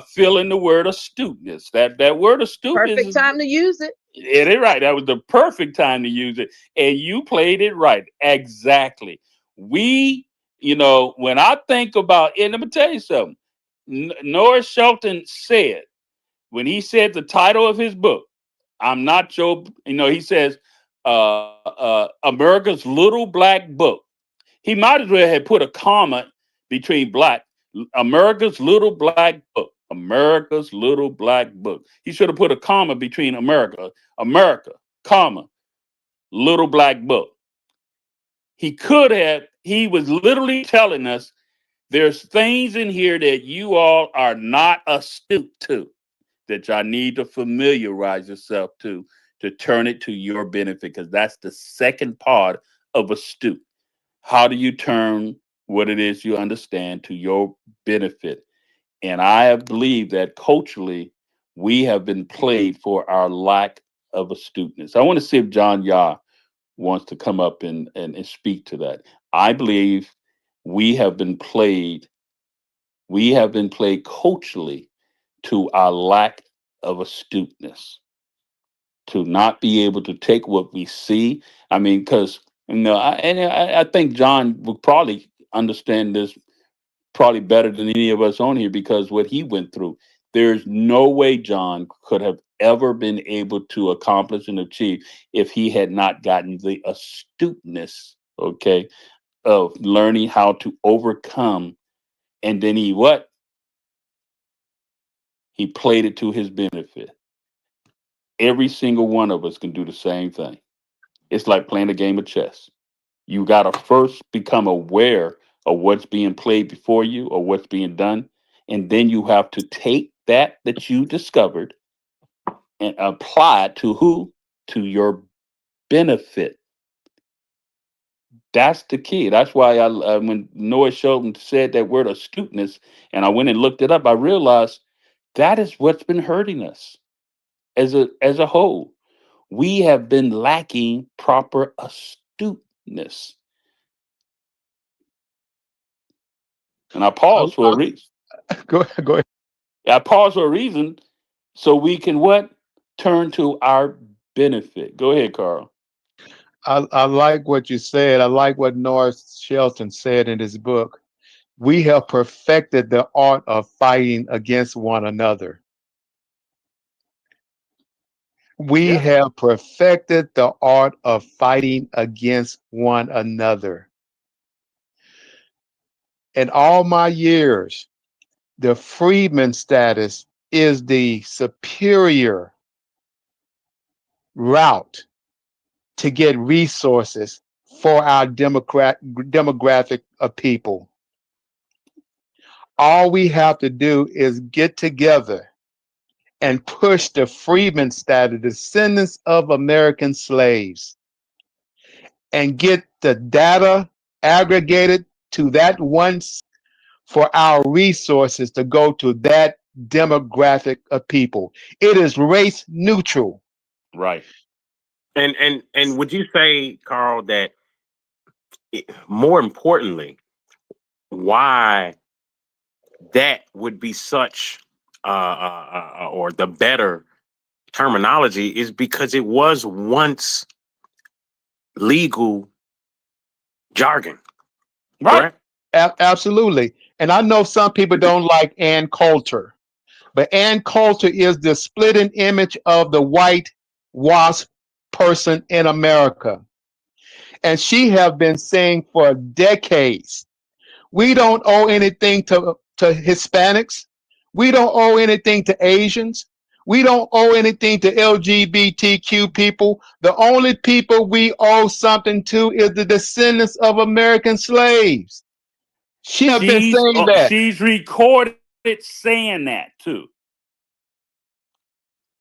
feeling the word astuteness. That word astuteness Perfect is time to use it. it is right. That was the perfect time to use it, and you played it right. Exactly. We, when I think about, and let me tell you something. Norris Shelton said when he said the title of his book, "I'm not Joe." He says, "America's Little Black Book." He might as well have put a comma between black. America's Little Black Book. America's Little Black Book. He should have put a comma between America, comma, Little Black Book. He could have, he was literally telling us there's things in here that you all are not astute to, that y'all need to familiarize yourself to turn it to your benefit, because that's the second part of astute. How do you turn what it is you understand to your benefit? And I believe that culturally, we have been played for our lack of astuteness. I want to see if John Yah wants to come up and speak to that. I believe we have been played, we have been played culturally to our lack of astuteness, to not be able to take what we see. I mean, because I think John would probably understand this probably better than any of us on here, because what he went through. There's no way John could have ever been able to accomplish and achieve if he had not gotten the astuteness, okay, of learning how to overcome. And then he played it to his benefit. Every single one of us can do the same thing. It's like playing a game of chess. You got to first become aware of what's being played before you or what's being done. And then you have to take that you discovered and apply it to who? To your benefit. That's the key. That's why when Noah Shelton said that word astuteness, and I went and looked it up, I realized that is what's been hurting us as a whole. We have been lacking proper astuteness. And I pause for a reason. Go ahead. I pause for a reason so we can what? Turn to our benefit. Go ahead, Carl. I like what you said. I like what Norris Shelton said in his book. We have perfected the art of fighting against one another. We Yeah. have perfected the art of fighting against one another. In all my years, the freedman status is the superior route to get resources for our demographic of people. All we have to do is get together and push the freedman status, descendants of American slaves, and get the data aggregated to that one for our resources to go to that demographic of people. It is race neutral. Right. And would you say, Carl, that more importantly, why that would be such or the better terminology is because it was once legal jargon, Right. correct? Absolutely. And I know some people don't like Ann Coulter, but Ann Coulter is the splitting image of the white WASP person in America. And she have been saying for decades, We don't owe anything to Hispanics. We don't owe anything to Asians. We don't owe anything to LGBTQ people. The only people we owe something to is the descendants of American slaves. She have been saying that. She's recorded saying that too.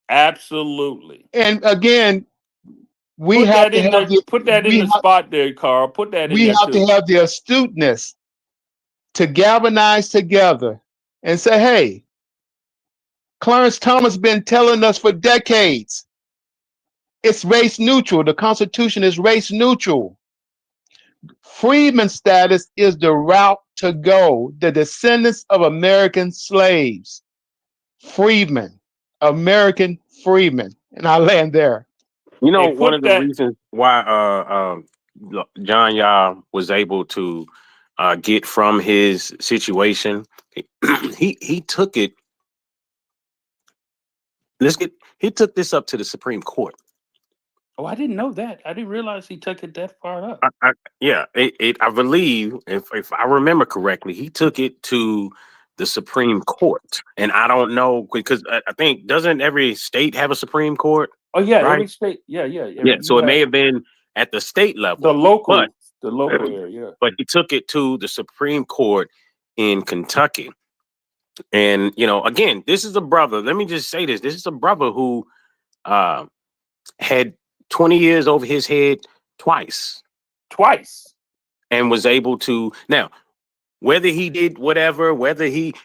Absolutely. And again, we Put have that to in have the the put that in we the spot there, Carl. Put that in we there have to too. have the astuteness to galvanize together and say, hey, Clarence Thomas been telling us for decades it's race neutral. The Constitution is race neutral. Freedman status is the route to go. The descendants of American slaves. Freedmen. American freedmen. And I land there. You know, Hey, one put of the that. reasons why John Yah was able to get from his situation, he took it. He took this up to the Supreme Court. Oh, I didn't know that. I didn't realize he took it that far up. I believe, if I remember correctly, he took it to the Supreme Court, and I don't know because I think doesn't every state have a Supreme Court? Oh yeah, Right? every state. Yeah. Yeah, so it may have been at the state level, the local but area. but he took it to the Supreme Court in Kentucky. And again, this is a brother. Let me just say this: this is a brother who had 20 years over his head twice, and was able to now. Whether he did whatever, whether he,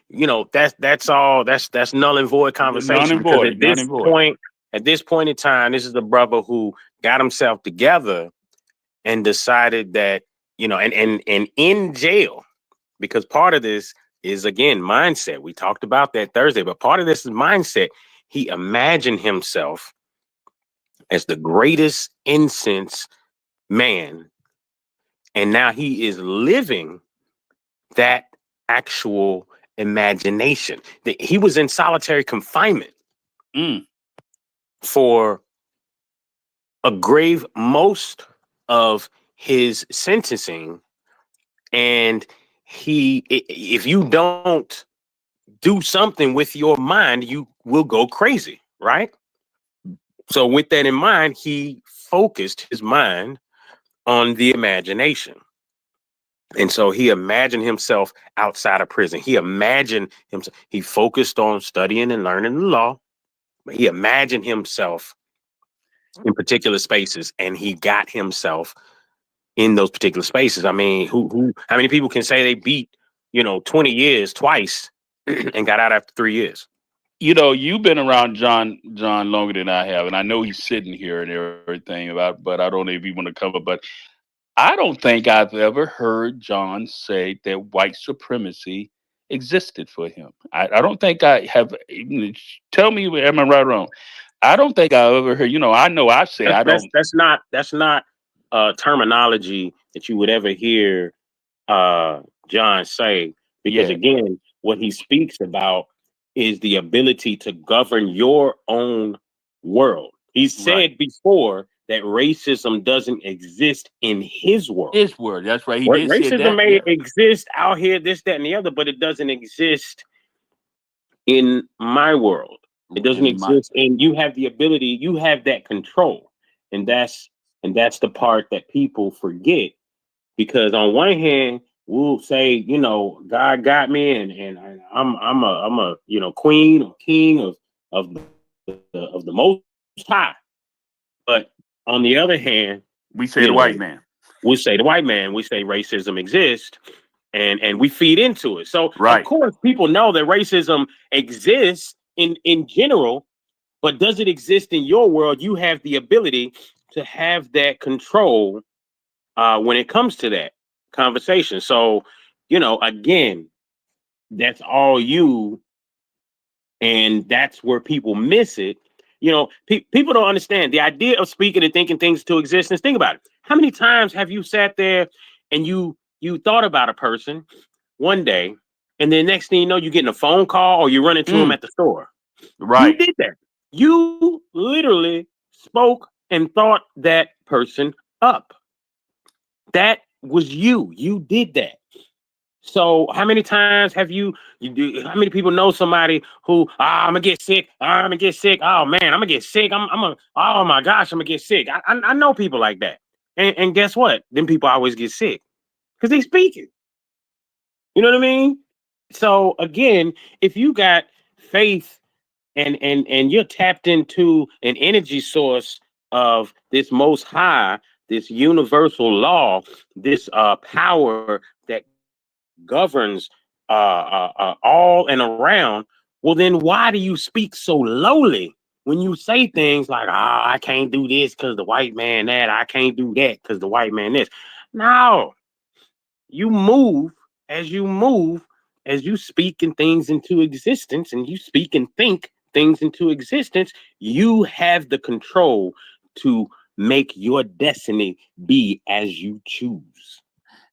that's all. That's null and void conversation. Null and void. At this point in time, this is the brother who got himself together and decided that, and in jail, because part of this is, again, mindset. We talked about that Thursday, but part of this is mindset. He imagined himself as the greatest incense man, and now he is living that actual imagination. He was in solitary confinement for a grave most of his sentencing, and if you don't do something with your mind, you will go crazy, right? So with that in mind, he focused his mind on the imagination. And so he imagined himself outside of prison. He imagined himself. He focused on studying and learning the law, but he imagined himself in particular spaces, and he got himself in those particular spaces. I mean, how many people can say they beat, 20 years twice and got out after 3 years? You've been around John longer than I have, and I know he's sitting here and everything but I don't know if you want to cover, but I don't think I've ever heard John say that white supremacy existed for him. I don't think I have. Tell me, am I right or wrong? I don't think I've ever heard. I know I say I don't. That's not terminology that you would ever hear John say, because again, what he speaks about is the ability to govern your own world. He said before that racism doesn't exist in his world. His world, that's right. He did say that. Racism may exist out here, this, that, and the other, but it doesn't exist in my world. It doesn't exist, and you have the ability, you have that control, and that's the part that people forget, because on one hand, we'll say, God got me, and I'm a queen or king of the Most High, but on the other hand, we say the white man. We say the white man. We say racism exists, and we feed into it. So of course, people know that racism exists in general, but does it exist in your world? You have the ability to have that control when it comes to that conversation. So, again, that's all you, and that's where people miss it. People don't understand the idea of speaking and thinking things to existence. Think about it. How many times have you sat there and you thought about a person one day, and then next thing you know, you're getting a phone call or you run into them at the store? Right. You did that. You literally spoke and thought that person up. That was you. You did that. So how many times have how many people know somebody who, I'm gonna get sick, I'm gonna get sick, oh man, I'm gonna get sick, oh my gosh, I'm gonna get sick. I know people like that. And guess what? Them people always get sick because they speaking. You know what I mean? So again, if you got faith and you're tapped into an energy source of this most high, this universal law, this power that governs all and around, well then why do you speak so lowly when you say things like, I can't do this because the white man that, I can't do that because the white man this? No, you move as you move, as you speak and things into existence, and you speak and think things into existence. You have the control to make your destiny be as you choose.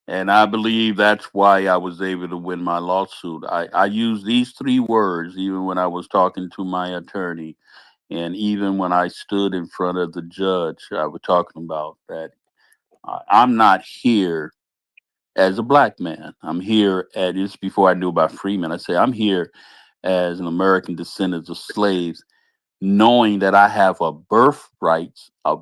And I believe that's why I was able to win my lawsuit. I used these 3 words even when I was talking to my attorney. And even when I stood in front of the judge, I was talking about that I'm not here as a black man. I'm here at this before I knew about Freeman. I say I'm here as an American descendant of slaves, knowing that I have a birthright, a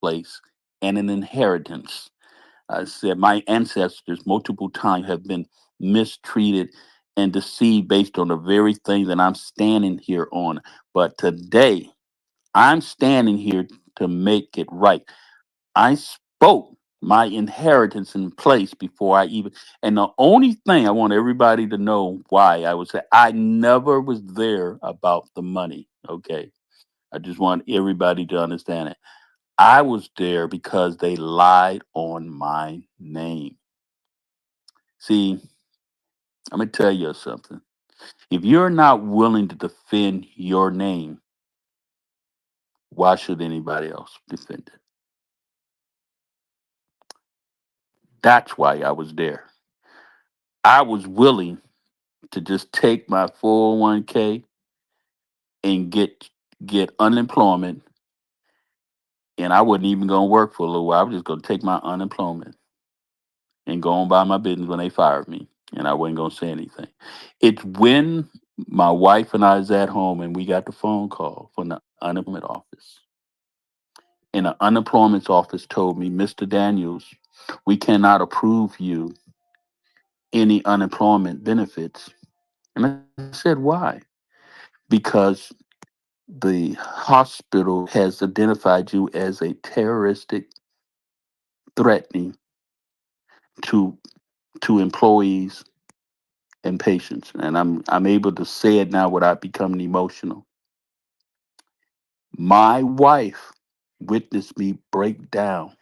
place, and an inheritance. I said my ancestors multiple times have been mistreated and deceived based on the very thing that I'm standing here on. But today, I'm standing here to make it right. I spoke my inheritance in place before I even, and the only thing I want everybody to know why I would say I never was there about the money. Okay. I just want everybody to understand it. I was there because they lied on my name. See, I'm going to tell you something. If you're not willing to defend your name, why should anybody else defend it? That's why I was there. I was willing to just take my 401k and get unemployment, and I wasn't even going to work for a little while. I was just going to take my unemployment and go on by my business when they fired me, and I wasn't going to say anything. It's when my wife and I was at home and we got the phone call from the unemployment office. And the unemployment office told me, Mr. Daniels, we cannot approve you any unemployment benefits. And I said, why? Because the hospital has identified you as a terroristic threatening to employees and patients. And I'm able to say it now without becoming emotional. My wife witnessed me break down.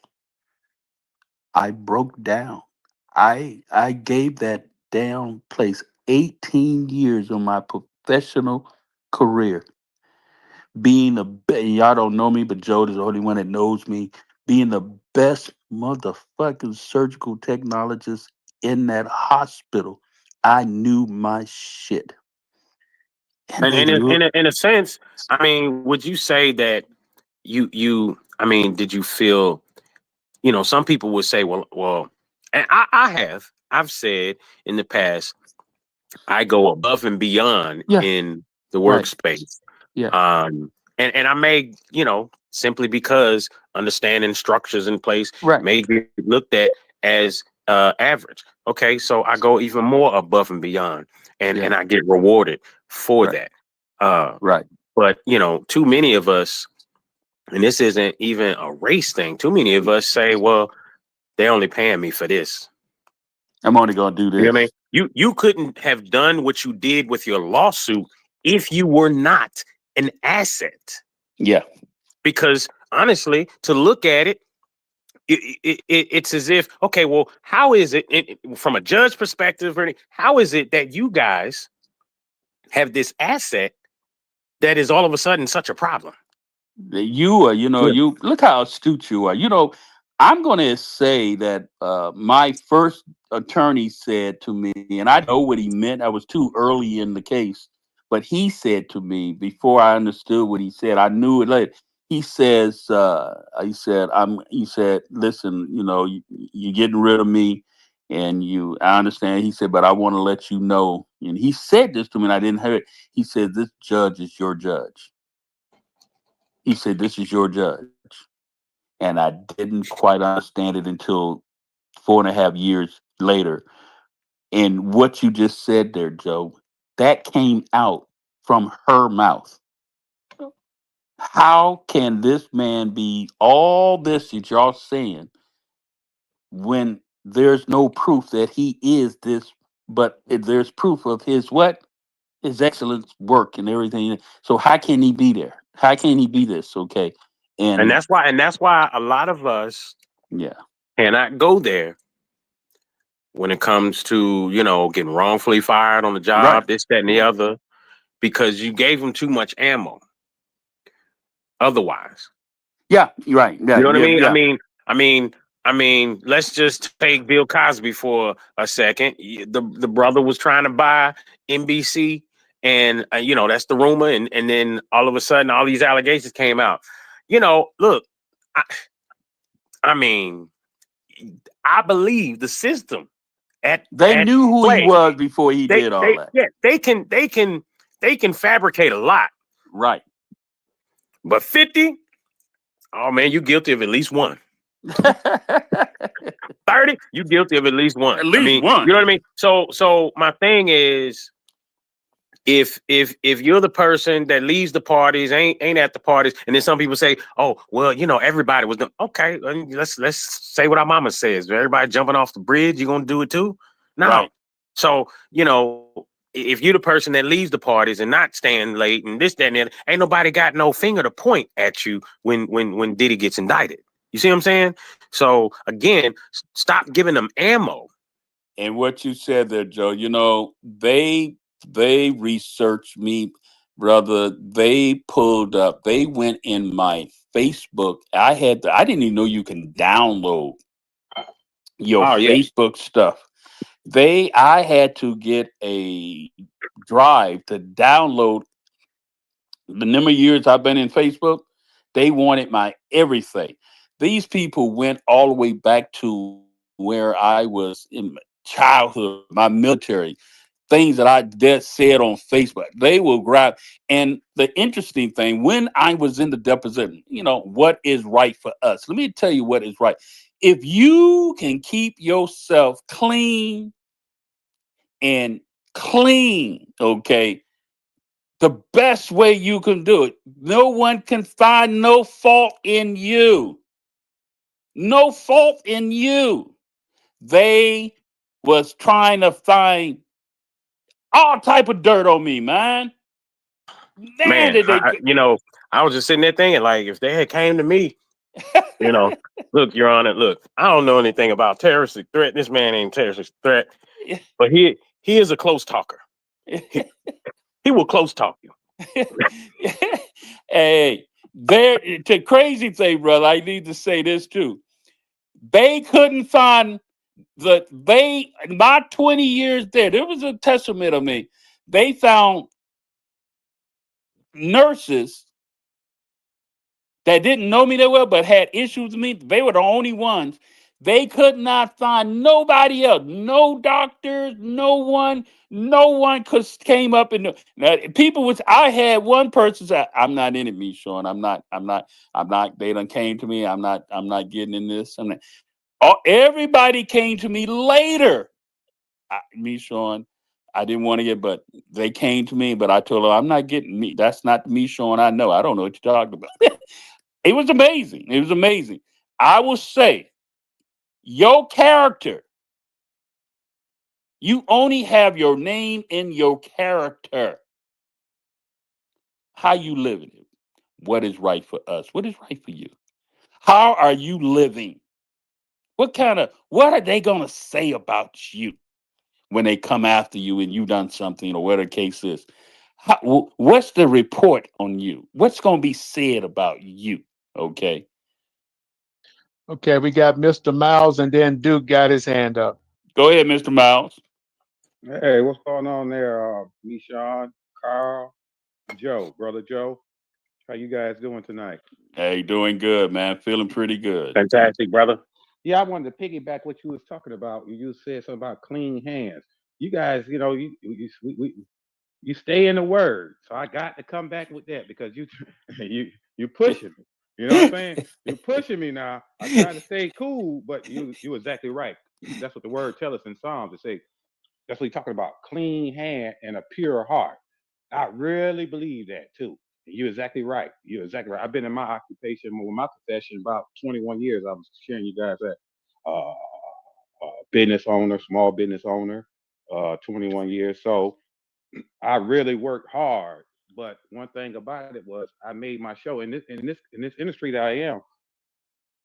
I broke down. I gave that damn place 18 years of my professional career. Being y'all don't know me, but Joe is the only one that knows me. Being the best motherfucking surgical technologist in that hospital, I knew my shit. And And they look. in a sense, I mean, would you say that I mean, did you feel, some people would say, well, and I've said in the past, I go above and beyond Yeah, in the right. workspace. Yeah, And I may, simply because understanding structures in place right. may be looked at as average. Okay, so I go even more above and beyond, Yeah, and I get rewarded for right. that. Uh, Right. but too many of us, and this isn't even a race thing. Too many of us say, "Well, they're only paying me for this." I'm only gonna do You know what I mean? this. You couldn't have done what you did with your lawsuit if you were not an asset. Yeah. Because honestly, to look at it, it's as if, okay, well, how is from a judge perspective, or how is it that you guys have this asset that is all of a sudden such a problem? You are, Yeah. you look how astute you are. I'm going to say that my first attorney said to me, and I know what he meant. I was too early in the case, but he said to me before I understood what he said. I knew it later. he says, he said, listen, you're getting rid of me, and I understand. He said, but I want to let you know, and he said this to me, and I didn't hear it. He said, this judge is your judge. He said, this is your judge. And I didn't quite understand it until 4.5 years later. And what you just said there, Joe, that came out from her mouth. How can this man be all this that y'all saying when there's no proof that he is this, but there's proof of his what? His excellent work and everything. So how can he be there? How can he be this? Okay. And And that's why a lot of us yeah, cannot go there when it comes to, getting wrongfully fired on the right. job, this, that, and the other, because you gave them too much ammo. Otherwise, Yeah, you're right. Yeah, you know what I yeah, mean? yeah. I mean, let's just take Bill Cosby for a second. The brother was trying to buy NBC, and that's the rumor, and then all of a sudden, all these allegations came out. Look, I, I mean, I believe the system They at knew who he play. was before he did all that. They can fabricate a lot, Right. but 50, oh man, you guilty of at least one. 30, you guilty of at least one. At I least mean, one. you know what I mean? So my thing is, if you're the person that leaves the parties, ain't at the parties, and then some people say, oh, well, everybody was done. Okay, let's say what our mama says. Everybody jumping off the bridge, you gonna do it too? No. Right. So, if you're the person that leaves the parties and not staying late and this, that, and that, ain't nobody got no finger to point at you when Diddy gets indicted. You see what I'm saying? So again, stop giving them ammo. And what you said there, Joe, they researched me, brother. They pulled up, they went in my Facebook. I didn't even know you can download your Oh yeah. Facebook stuff. I had to get a drive to download the number of years I've been in Facebook. They wanted my everything. These people went all the way back to where I was in my childhood, my military, things that I said on Facebook. They will grab. And the interesting thing, when I was in the deposition, what is right for us? Let me tell you what is right. If you can keep yourself clean and clean, okay, the best way you can do it, no one can find no fault in you. No fault in you. They was trying to find all type of dirt on me, man. Man, Man, did they I was just sitting there thinking, like, if they had came to me, look, Your Honor, look, I don't know anything about terroristic threat. This man ain't terroristic threat, but he is a close talker. He will close talk you. Hey, the crazy thing, brother, I need to say this too. They couldn't find my 20 years there was a testament of me. They found nurses that didn't know me that well but had issues with me. They were the only ones. They could not find nobody else, no doctors, no one came up and people was. I had one person say, "I'm not in it, me, Sean. I'm not. They done came to me. I'm not getting in this. I'm not." Everybody came to me later. Me, Sean, I didn't want to get, but they came to me. But I told them, I'm not getting me. That's not me, Sean. I know. I don't know what you're talking about. It was amazing. It was amazing. I will say, your character, you only have your name in your character. How you living it? What is right for us? What is right for you? How are you living? What are they going to say about you when they come after you and you done something or whatever the case is? What's the report on you? What's going to be said about you? Okay. Okay, we got Mr. Miles, and then Duke got his hand up. Go ahead, Mr. Miles. Hey, what's going on there, Mishan, Carl, Joe, brother Joe? How you guys doing tonight? Hey, doing good, man. Feeling pretty good. Fantastic, brother. Yeah, I wanted to piggyback what you was talking about. You said something about clean hands. You guys, you stay in the word. So I got to come back with that because you pushing me. You know what I'm saying? You're pushing me now. I try to stay cool, but you exactly right. That's what the word tells us in Psalms. It say that's what he's talking about. Clean hand and a pure heart. I really believe that too. You're exactly right. You're exactly right. I've been in my occupation, with my profession, about 21 years. I was sharing you guys that. Business owner, small business owner, 21 years. So I really worked hard. But one thing about it was I made my show in this industry that I am.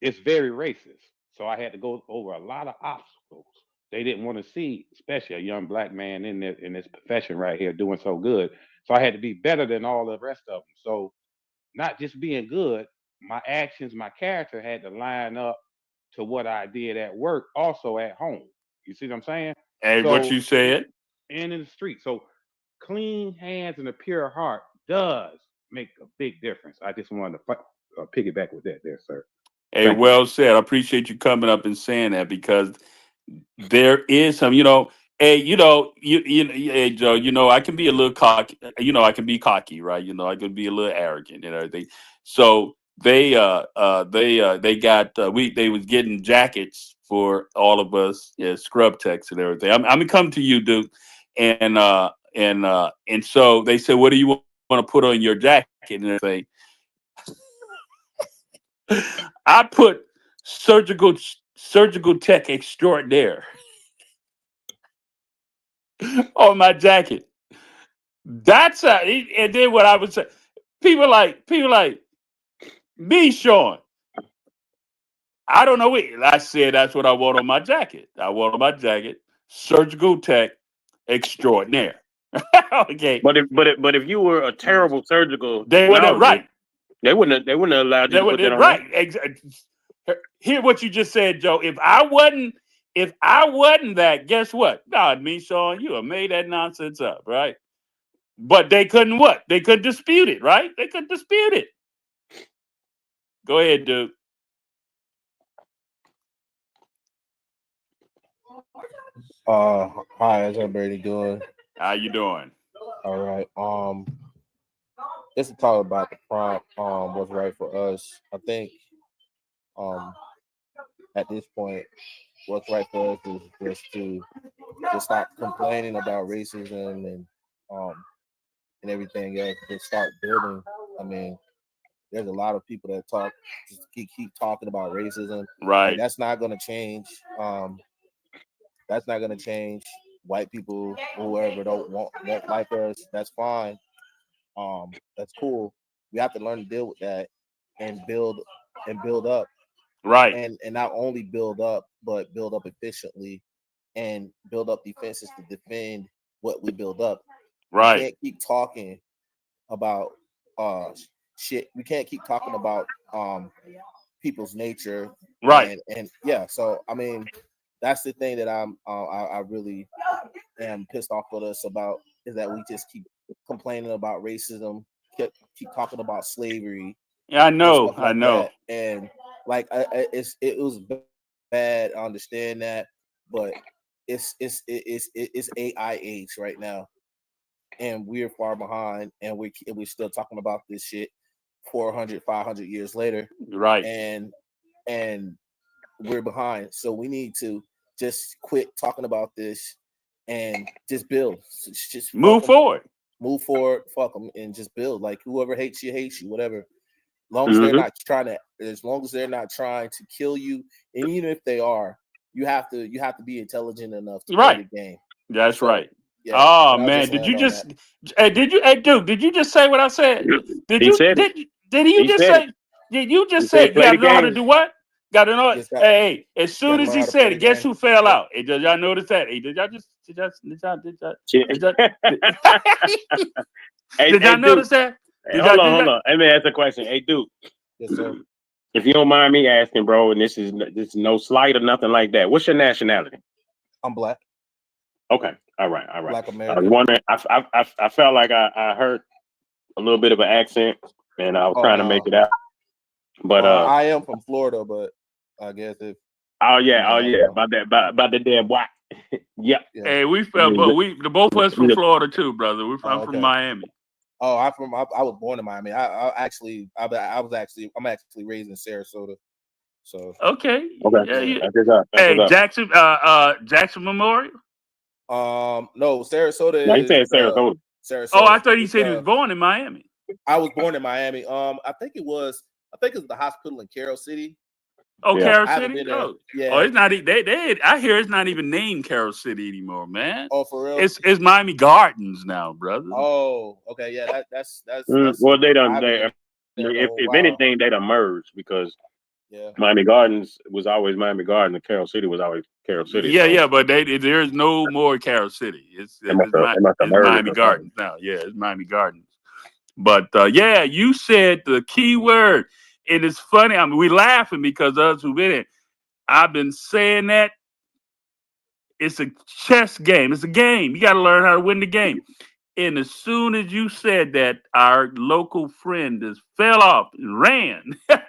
It's very racist. So I had to go over a lot of obstacles. They didn't want to see, especially a young black man in this profession right here doing so good. So I had to be better than all the rest of them. So not just being good, my actions, my character had to line up to what I did at work, also at home. You see what I'm saying? Hey, what So you said? and in the street. So clean hands and a pure heart does make a big difference. I just wanted to piggyback with that there, sir. Hey, Thank you. well said. I appreciate you coming up and saying that because there is some, hey, hey, Joe, I can be a little cocky, I can be cocky, right? I can be a little arrogant and everything. So they got, they was getting jackets for all of us, scrub techs and everything. I'm gonna come to you, Duke. And so they said, what do you want to put on your jacket and everything? I put surgical tech extraordinaire on my jacket. And then what I would say, people like me, Sean. I don't know what I said. That's what I want on my jacket. I want on my jacket surgical tech extraordinaire. Okay, But if you were a terrible surgical they were technologist, right. they wouldn't have allowed you They to were put that on. right. Hear what you just said, Joe. If I wasn't that, guess what? God, me, Sean, you have made that nonsense up, right? But they couldn't what? They could dispute it, right? They could dispute it. Go ahead, Duke. Hi, how's everybody doing? How you doing? All right. Just to talk about the prompt, what's right for us. I think at this point, what's right for us is just to stop complaining about racism and everything else. Just start building. I mean, there's a lot of people that just keep talking about racism. Right. Like, that's not gonna change. That's not gonna change. White people, whoever don't want like us, that's fine. That's cool. We have to learn to deal with that and build up, Right. and not only build up, but build up efficiently and build up defenses to defend what we build up. Right. We can't keep talking about shit. We can't keep talking about people's nature. Right. And yeah, so I mean, that's the thing that I really am pissed off with us about, is that we just keep complaining about racism, keep talking about slavery. Yeah, I know. Stuff like I know. that. And like it was bad. I understand that, but it's AI age right now, and we're far behind, and we're still talking about this shit 400, 500 years later. Right. And we're behind. So we need to just quit talking about this and just build. Just move forward. Move forward. Fuck them and just build. Like, whoever hates you, whatever. As long as they're not trying to kill you, and even if they are, you have to be intelligent enough to play the game. That's right. Yeah. Oh man, did you just? Hey, Duke? Did you just say what I said? Did you just say? Did you just say you got to know how to do what? Got to know it. Hey, as soon as he said it, guess who fell out? Hey, did y'all notice that? Hey, did y'all notice that? Hold on. Let me ask a question. Hey, Duke. Yes, sir. If you don't mind me asking, bro, and this is no slight or nothing like that. What's your nationality? I'm black. Okay. All right. Black American. I was wondering. I felt like I heard a little bit of an accent. and I was Oh trying to make no. it out. But I am from Florida, but I guess if oh you yeah, know, about the damn white. Yep. yeah. Hey, we I felt, mean, but we the both of us we from just- Florida too, brother. I'm Oh, from okay. Miami. Oh, I was born in Miami. I'm actually raised in Sarasota. So Okay. Okay. Yeah, yeah. That's what's up. That's Hey, what's up. Jackson Memorial. no, Sarasota Now you is said Sarasota. Sarasota. Oh, I thought he It's, said he was born in Miami. I was born in Miami. I think it was the hospital in Carroll City. Oh, Yeah. Carroll I haven't City. been there. Oh, Yeah. oh, it's not. They. I hear it's not even named Carroll City anymore, man. Oh, for real? It's Miami Gardens now, brother. Oh, okay. Yeah, that's Well, they I done. haven't They, been there in a if whole if while. anything, they done merged because Yeah. Miami Gardens was always Miami Gardens, and Carroll City was always Carroll City. Yeah, so yeah, but there's no more Carroll City. It's they must have it's merged Miami or something. Gardens now. Yeah, it's Miami Gardens. But yeah, you said the key word, and it's funny. I mean, we laughing because us who've been in. I've been saying that it's a chess game. It's a game. You got to learn how to win the game. And as soon as you said that, our local friend just fell off and ran. I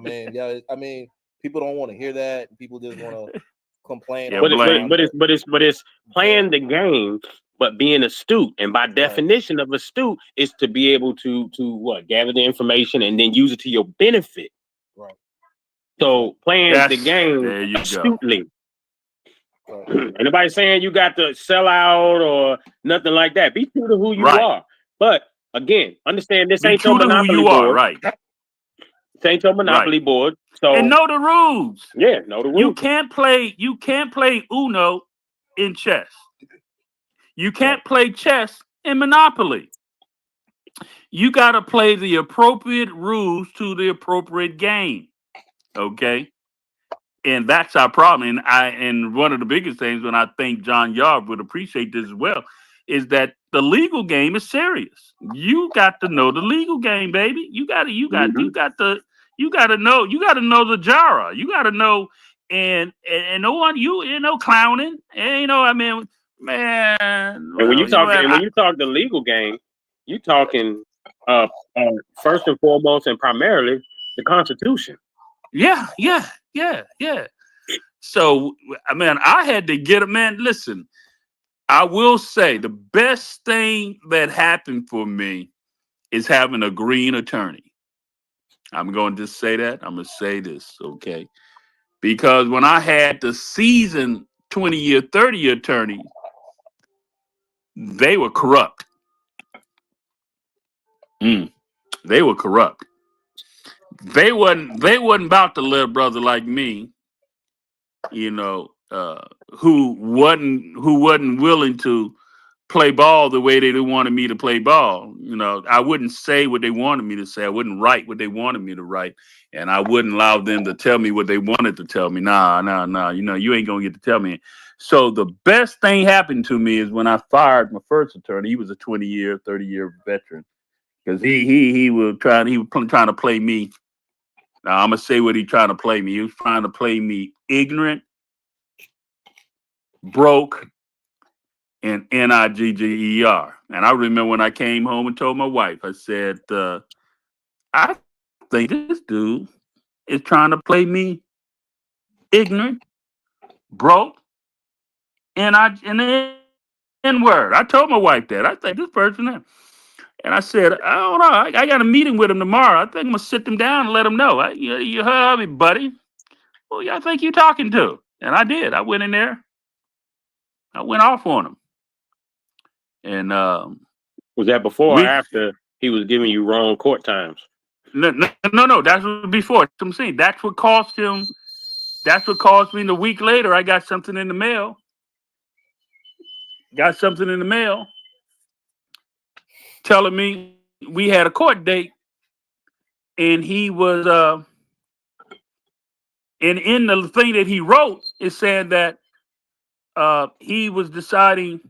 mean, yeah. I mean, people don't want to hear that. People just want to complain. Yeah, all the blame. time, But it's playing the game, but being astute. And by definition of astute is to be able to what, gather the information and then use it to your benefit. Right. So playing the game there you go. astutely. Right. Anybody saying you got to sell out or nothing like that. Be true to who you Right. are. But again, understand this Be ain't your true to who monopoly you board. are, right? This ain't your monopoly board. So And know the rules. yeah, know the rules. You can't play Uno in chess. You can't play chess in Monopoly. You got to play the appropriate rules to the appropriate game. Okay? And that's our problem. And one of the biggest things, when I think John Yard would appreciate this as well, is that the legal game is serious. You got to know the legal game, baby. You got to know the Jara. You got to know and no one clowning. And I mean, man. And when you talk the legal game, you talking first and foremost and primarily the Constitution. Yeah. So, I mean, I had to get a man. Listen, I will say the best thing that happened for me is having a green attorney. I'm going to just say that. I'm going to say this, okay? Because when I had the seasoned 20-year, 30-year attorneys, they were corrupt. They were corrupt. They wasn't about to let a brother like me, who wasn't willing to play ball the way they wanted me to play ball. I wouldn't say what they wanted me to say. I wouldn't write what they wanted me to write, and I wouldn't allow them to tell me what they wanted to tell me. Nah. You ain't gonna get to tell me. So the best thing happened to me is when I fired my first attorney. He was a 20-year, 30-year veteran because he was trying to play me. Now I'm gonna say what he trying to play me. He was trying to play me ignorant, broke, and NIGGER. And I remember when I came home and told my wife, I said, I think this dude is trying to play me ignorant, broke, and the N-word. I told my wife that. I think this person is. And I said, I don't know. I got a meeting with him tomorrow. I think I'm going to sit them down and let them know. You heard me, buddy. Who y'all think you talking to? And I did. I went in there. I went off on him. And was that before or after he was giving you wrong court times? No. That's what before. I'm saying that's what cost him. That's what cost me. And a week later, I got something in the mail. Telling me we had a court date, and he was and in the thing that he wrote, it said that he was deciding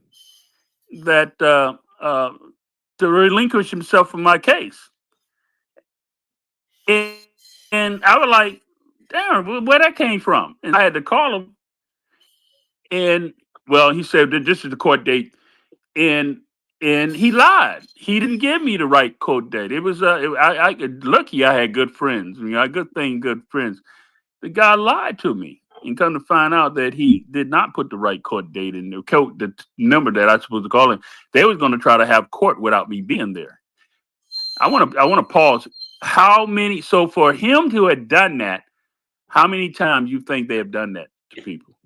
that to relinquish himself from my case. And I was like, damn, where that came from? And I had to call him. And, well, he said that this is the court date. And and he lied. He didn't give me the right court date. It was lucky I had good friends. I mean, I good friends. The guy lied to me, and come to find out that he did not put the right court date in the number that I was supposed to call him. They was going to try to have court without me being there. I want to pause. How many? So for him to have done that, how many times you think they have done that to people?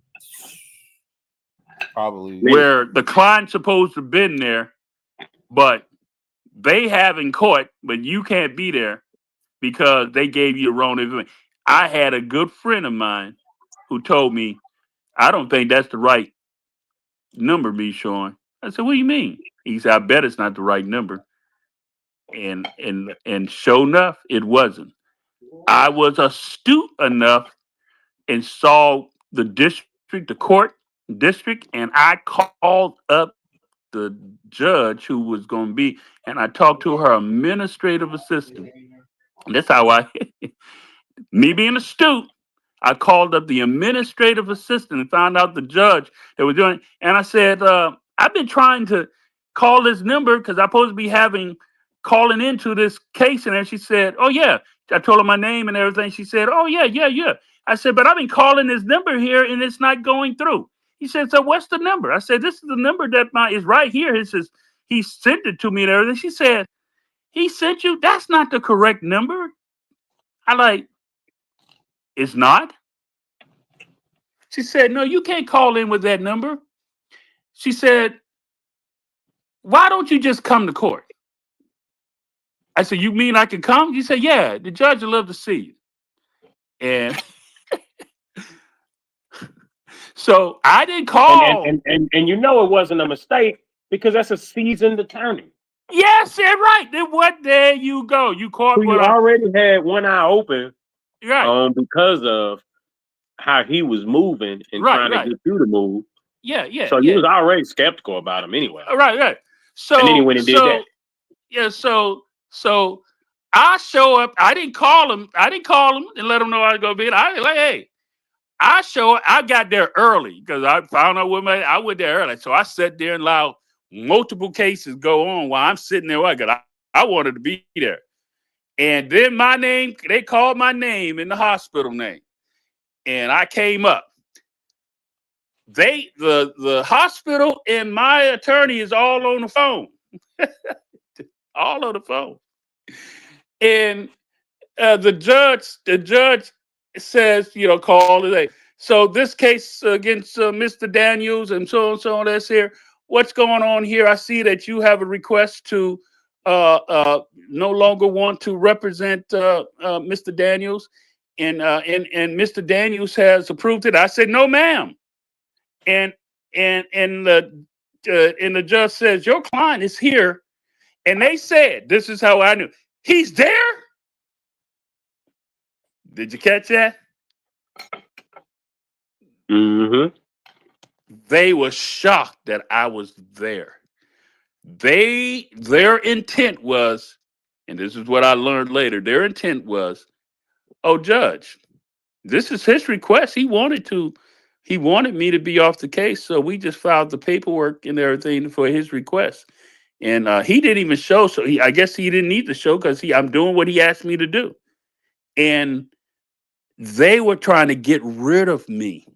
Probably. Where the client's supposed to have been there, but they have in court, but you can't be there because they gave you the wrong information. I had a good friend of mine who told me, I don't think that's the right number, B. Sean. I said, what do you mean? He said, I bet it's not the right number. And sure enough, it wasn't. I was astute enough and saw the court district, and I called up the judge who was going to be, and I talked to her administrative assistant. And that's how me being astute, I called up the administrative assistant and found out the judge that was doing. And I said, I've been trying to call this number because I'm supposed to be calling into this case. And then she said, oh, yeah. I told her my name and everything. She said, oh, yeah. I said, but I've been calling this number here and it's not going through. He said, so what's the number? I said, this is the number that is right here. He says, he sent it to me and everything. She said, he sent you? That's not the correct number. It's not? She said, no, you can't call in with that number. She said, why don't you just come to court? I said, you mean I can come? She said, yeah, the judge would love to see you. And so I didn't call. And you know it wasn't a mistake because that's a seasoned attorney. Yes, you're right. Then what? There you go. You caught you already had one eye open, right? Because of how he was moving and trying to get through the move. Yeah. So you was already skeptical about him anyway. Right. So and then he went and did that. Yeah. So I show up. I didn't call him and let him know I was gonna be. I was like, hey. I got there early because I found out I went there early. So I sat there and allowed multiple cases go on while I'm sitting there. I wanted to be there. And then they called my name in the hospital name. And I came up. The hospital and my attorney is all on the phone. All on the phone. And the judge says, call today. So this case against Mr. Daniels and so on, that's here. What's going on here? I see that you have a request to no longer want to represent Mr. Daniels, and Mr. Daniels has approved it. I said, no, ma'am. And the judge says, your client is here, and they said, this is how I knew he's there. Did you catch that? Mm-hmm. They were shocked that I was there. Their intent was, and this is what I learned later, their intent was, oh, judge, this is his request. He wanted me to be off the case, so we just filed the paperwork and everything for his request. And he didn't even show, so I guess he didn't need to show because I'm doing what he asked me to do. And they were trying to get rid of me.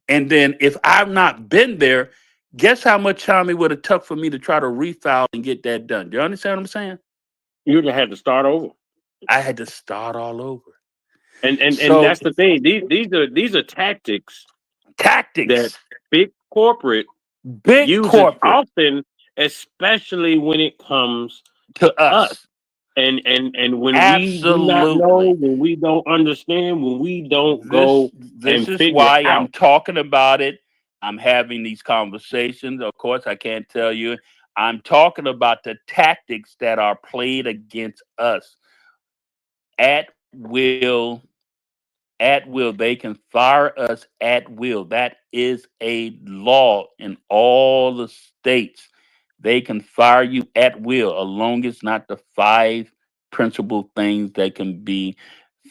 And then if I've not been there, guess how much time it would have took for me to try to refile and get that done. Do you understand what I'm saying? You would have had to start over. I had to start all over. And that's the thing. These are tactics that big corporate uses often, especially when it comes to us. And when we do not know, when we don't understand, when we don't go this is why I'm talking about it. I'm having these conversations. Of course, I can't tell you. I'm talking about the tactics that are played against us. At will, they can fire us at will. That is a law in all the states. They can fire you at will, as long as not the 5 principal things that can be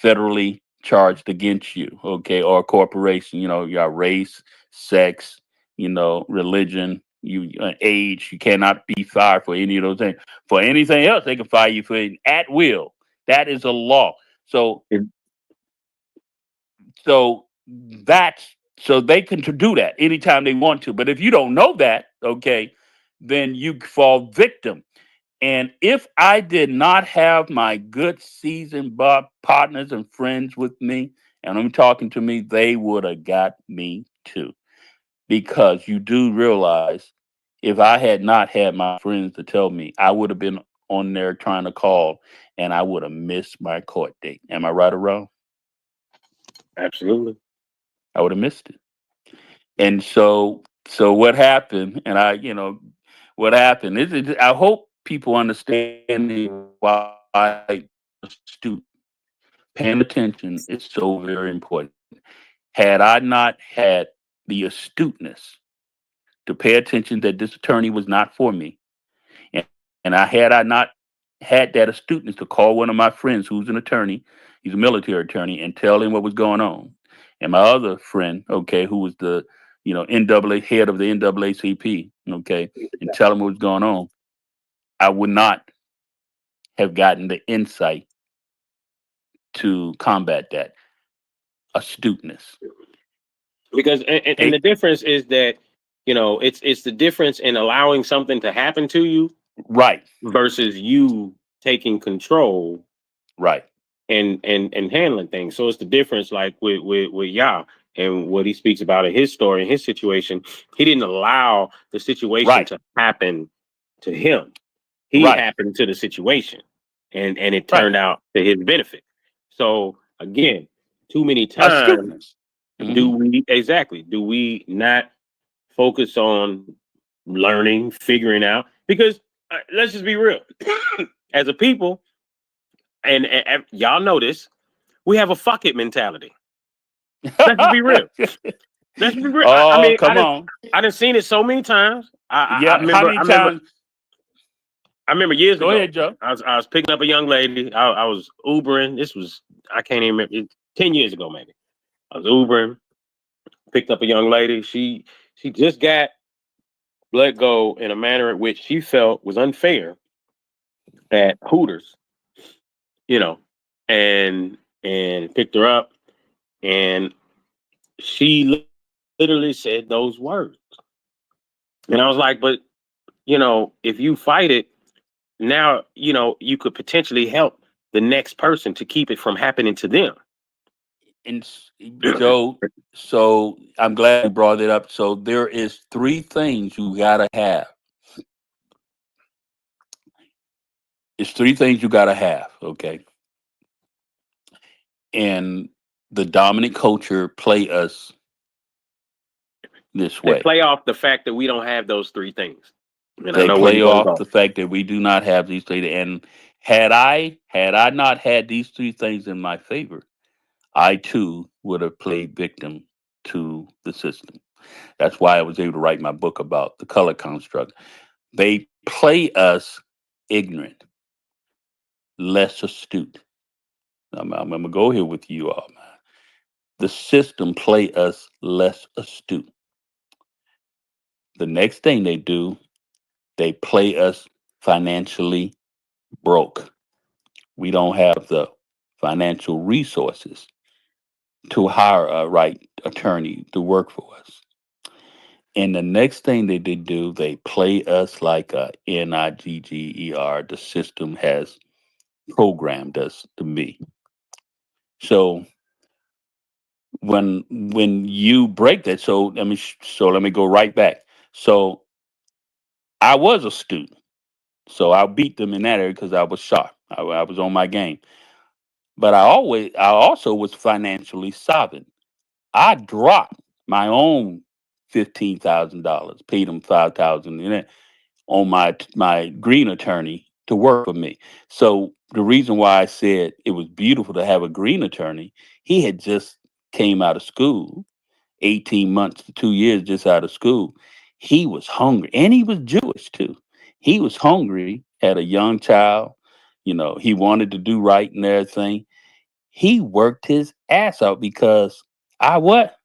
federally charged against you, okay, or a corporation, your race, sex, religion, You age, you cannot be fired for any of those things. For anything else, they can fire you for at will. That is a law. So so that's so they can do that anytime they want to. But if you don't know that, okay, then you fall victim. And if I did not have my good seasoned partners and friends with me, and I'm talking to me, they would have got me too. Because you do realize if I had not had my friends to tell me, I would have been on there trying to call and I would have missed my court date. Am I right or wrong? Absolutely. I would have missed it. And so what happened, and what happened is I hope people understand why astute paying attention is so very important. Had I not had the astuteness to pay attention that this attorney was not for me, and, and I not had that astuteness to call one of my friends who's an attorney, he's a military attorney, and tell him what was going on, and my other friend, okay, who was the NAA head of the NAACP, okay, and tell him what was going on, I would not have gotten the insight to combat that astuteness. Because and the difference is that it's the difference in allowing something to happen to you, Right, versus you taking control right, and handling things. So it's the difference, like with Yah and what he speaks about in his story, in his situation. He didn't allow the situation right, to happen to him. He right, happened to the situation, and it right. turned out to his benefit. So again, too many times Astuteness. do we not focus on learning, figuring out? Because let's just be real. As a people, and y'all know this, we have a fuck it mentality. Let's just be real. Let's be real. I Oh, mean, come on. I done seen it so many times. I Yeah, how many times? I remember years Go ago. ahead, Joe. I was picking up a young lady. I was Ubering. This was, I can't even remember, 10 years ago maybe. I was Ubering, picked up a young lady. She just got let go in a manner in which she felt was unfair at Hooters, you know, and picked her up, and she literally said those words. And I was like, but if you fight it, now you could potentially help the next person to keep it from happening to them. And Joe, so I'm glad you brought it up. So there is 3 things you gotta have. It's 3 things you gotta have, okay? And the dominant culture play us this They way. play off the fact that we don't have those 3 things. And I They know where play you're going to off go. the fact that we do not have these 3. And had I not had these 3 things in my favor, I too would have played victim to the system. That's why I was able to write my book about the color construct. They play us ignorant, less astute. I'm going to go here with you all, man. The system play us less astute. The next thing they do, they play us financially broke. We don't have the financial resources to hire a right attorney to work for us. And the next thing that they do, they play us like a NIGGER. The system has programmed us to be. So when you break that, so let me go right back. So I was a student, so I beat them in that area because I was sharp. I was on my game, but I also was financially solvent. I dropped my own $15,000, paid him 5,000 on my green attorney to work for me. So the reason why I said it was beautiful to have a green attorney, he had just came out of school, 18 months to 2 years just out of school. He was hungry, and he was Jewish too. He was hungry, had a young child, he wanted to do right and everything. He worked his ass out because I what?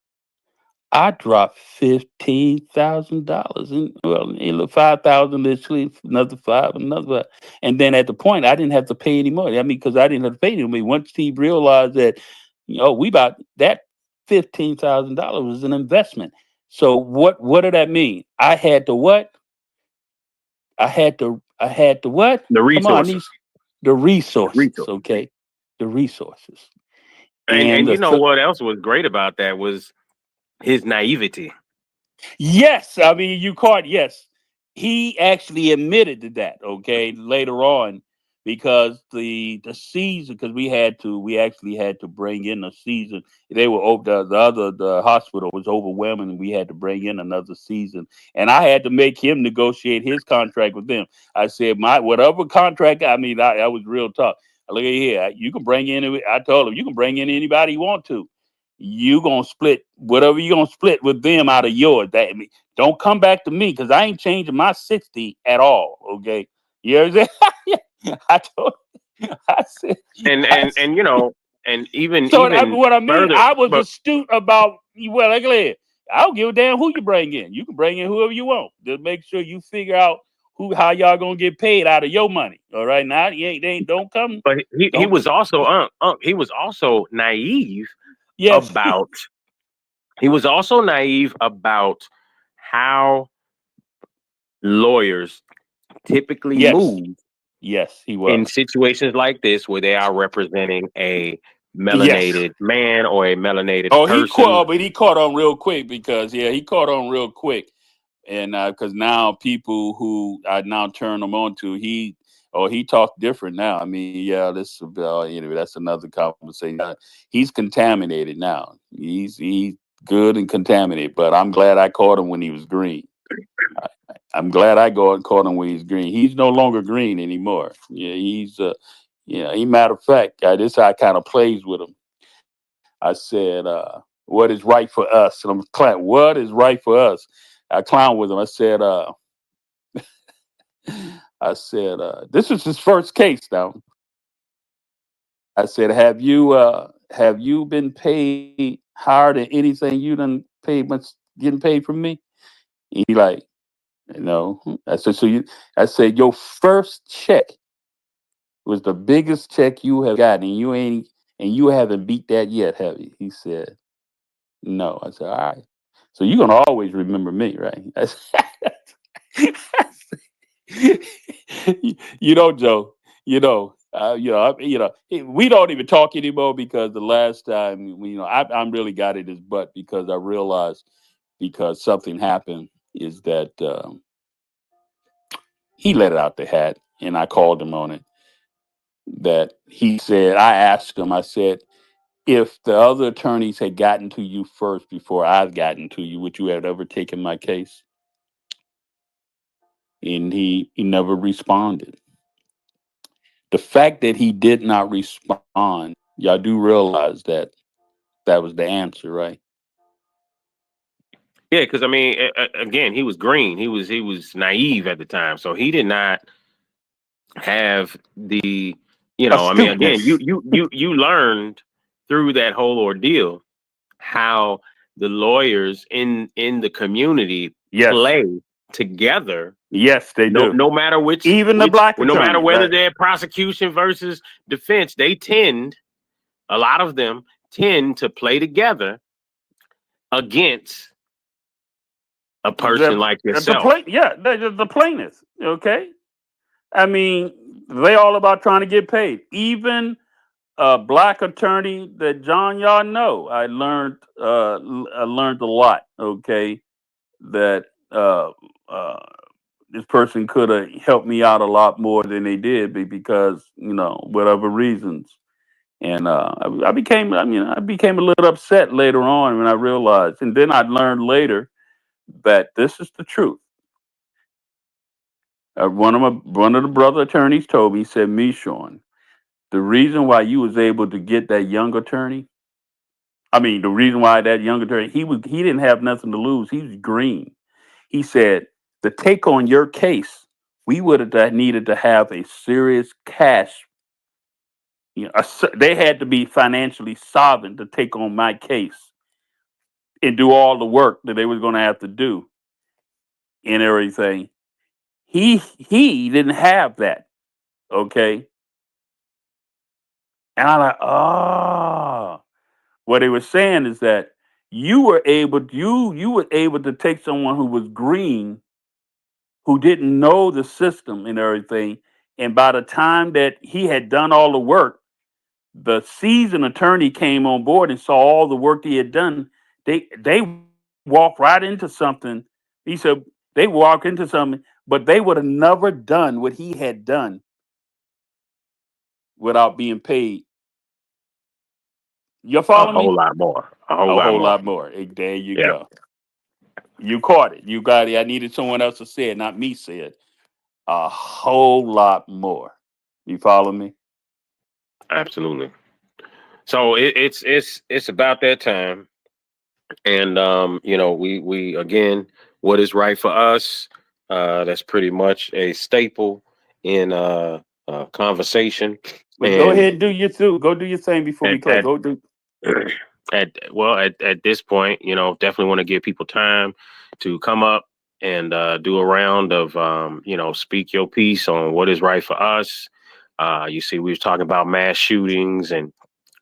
I dropped $15,000, and well, 5,000 literally, another five, another five. And then at the point, I didn't have to pay any more. I mean, because I didn't have to pay any money. Once he realized that, we about that $15,000 was an investment. So what did that mean? I had to what? I had to what? The Come on, I need resources. the resources. Resources. Okay, the resources. And you know So, what else was great about that was his naivety. yes, I mean you caught. Yes, he actually admitted to that. Okay, later on, because the season, because we actually had to bring in a season. They were over the hospital was overwhelming, and we had to bring in another season. And I had to make him negotiate his contract with them. I said my whatever contract. I mean, I was real tough. Look at here, you can bring in. I told him you can bring in anybody you want to. You gonna split whatever you gonna split with them out of yours. That I mean, don't come back to me because I ain't changing my 60 at all. Okay, you know what I'm saying? I told, I said, And I and said and you know, and so even what I mean, further, I was but astute about. Well, like I said, I don't give a damn who you bring in. You can bring in whoever you want. Just make sure you figure out how y'all gonna get paid out of your money. All right, now they ain't don't come. but he Don't was also he was also naive yes, about he was also naive about how lawyers typically yes, move yes, he in was. situations like this where they are representing a Yes. melanated man or a melanated Oh, person. but he caught on real quick because he caught on real quick, and because now people who I now turn him on to, he talked different now. I mean, yeah, this anyway, that's another conversation. He's contaminated now. He's good and contaminated, but I'm glad I caught him when he was green. I'm glad I caught him when he's green. He's no longer green anymore. Yeah, he matter of fact, this how I kind of plays with him. I said, what is right for us? And I'm clown. What is right for us? I clown with him. This was his first case now. I said, have you been paid higher than anything you done paid much getting paid from me? He like, no. I said, I said, your first check was the biggest check you have gotten, and you haven't beat that yet, have you? He said, no. I said, all right. So you're gonna always remember me, right? Joe. We don't even talk anymore because the last time, I'm really got in his butt because I realized because something happened is that he let it out the hat, and I called him on it. That he said, I asked him, I said, if the other attorneys had gotten to you first before I've gotten to you, would you have ever taken my case? And he never responded. The fact that he did not respond, y'all do realize that that was the answer, right? Yeah, because I mean, again, he was green. He was naive at the time, so he did not have the, I mean, again, Astuteness. you learned through that whole ordeal how the lawyers in the community Yes. play together. Yes, they do. No matter Even the black no matter attorneys, whether right? they're prosecution versus defense, a lot of them tend to play together against a person like yourself. The plaintiffs. Okay. I mean, they all about trying to get paid. Even a black attorney that John y'all know, I learned a lot. Okay, that this person could have helped me out a lot more than they did because whatever reasons. And I became a little upset later on when I realized, and then I learned later that this is the truth. One of the brother attorneys told me, he said, "Me, Sean, the reason why you was able to get that young attorney, I mean, the reason why that young attorney, he didn't have nothing to lose. He was green. He said, to take on your case, we would have needed to have a serious cash. They had to be financially solvent to take on my case. and do all the work that they was going to have to do and everything. He didn't have that. Okay. And I'm like, what they were saying is that you were able to take someone who was green, who didn't know the system and everything, and by the time that he had done all the work, the seasoned attorney came on board and saw all the work he had done. They walked right into something. He said they walked into something, but they would have never done what he had done without being paid. You A follow whole me? lot more. A whole A lot whole more. lot more. There you Yeah. go. You caught it. You got it. I needed someone else to say it, not me say it. A whole lot more. You follow me? Absolutely. So it's about that time, and we again, what is right for us? That's pretty much a staple in conversation. But go And ahead and do your thing. Go do your thing before we at close. at Go do. at this point, definitely want to give people time to come up and do a round of speak your piece on what is right for us. You see, we was talking about mass shootings and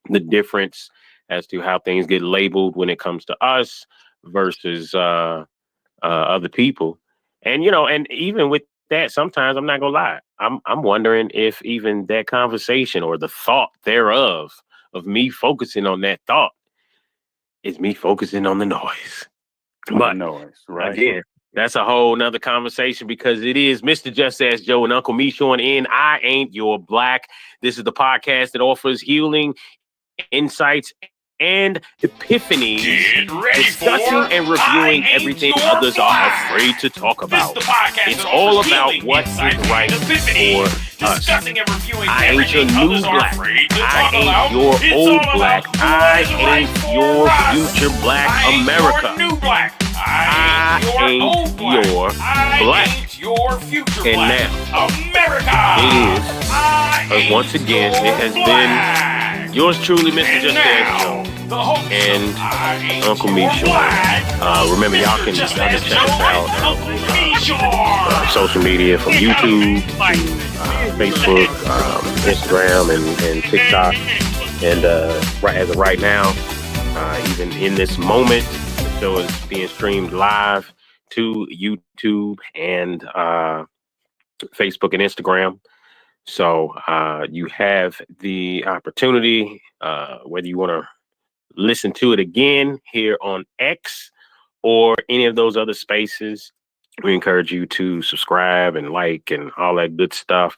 the difference as to how things get labeled when it comes to us versus other people. And and even with that, sometimes I'm not gonna lie, I'm wondering if even that conversation or the thought thereof of me focusing on that thought is me focusing on the noise. On the But noise, right? again, that's a whole nother conversation because it is Mr. Just Ask Joe and Uncle Michon in I Ain't Your Black. This is the podcast that offers healing, insights, and epiphanies, discussing and reviewing everything others are afraid to talk about. It's all about what is right for us. I ain't your new black. I ain't your old black. I ain't your future black America. I ain't your black. And now, it is, once again, it has been yours truly, Mr. Just Ask Joe and Uncle Michon. Remember, y'all can check us out on social media, from YouTube to Facebook, Instagram, and TikTok. And as of right now, even in this moment, the show is being streamed live to YouTube and Facebook and Instagram. So you have the opportunity, whether you want to listen to it again here on X or any of those other spaces, we encourage you to subscribe and like and all that good stuff.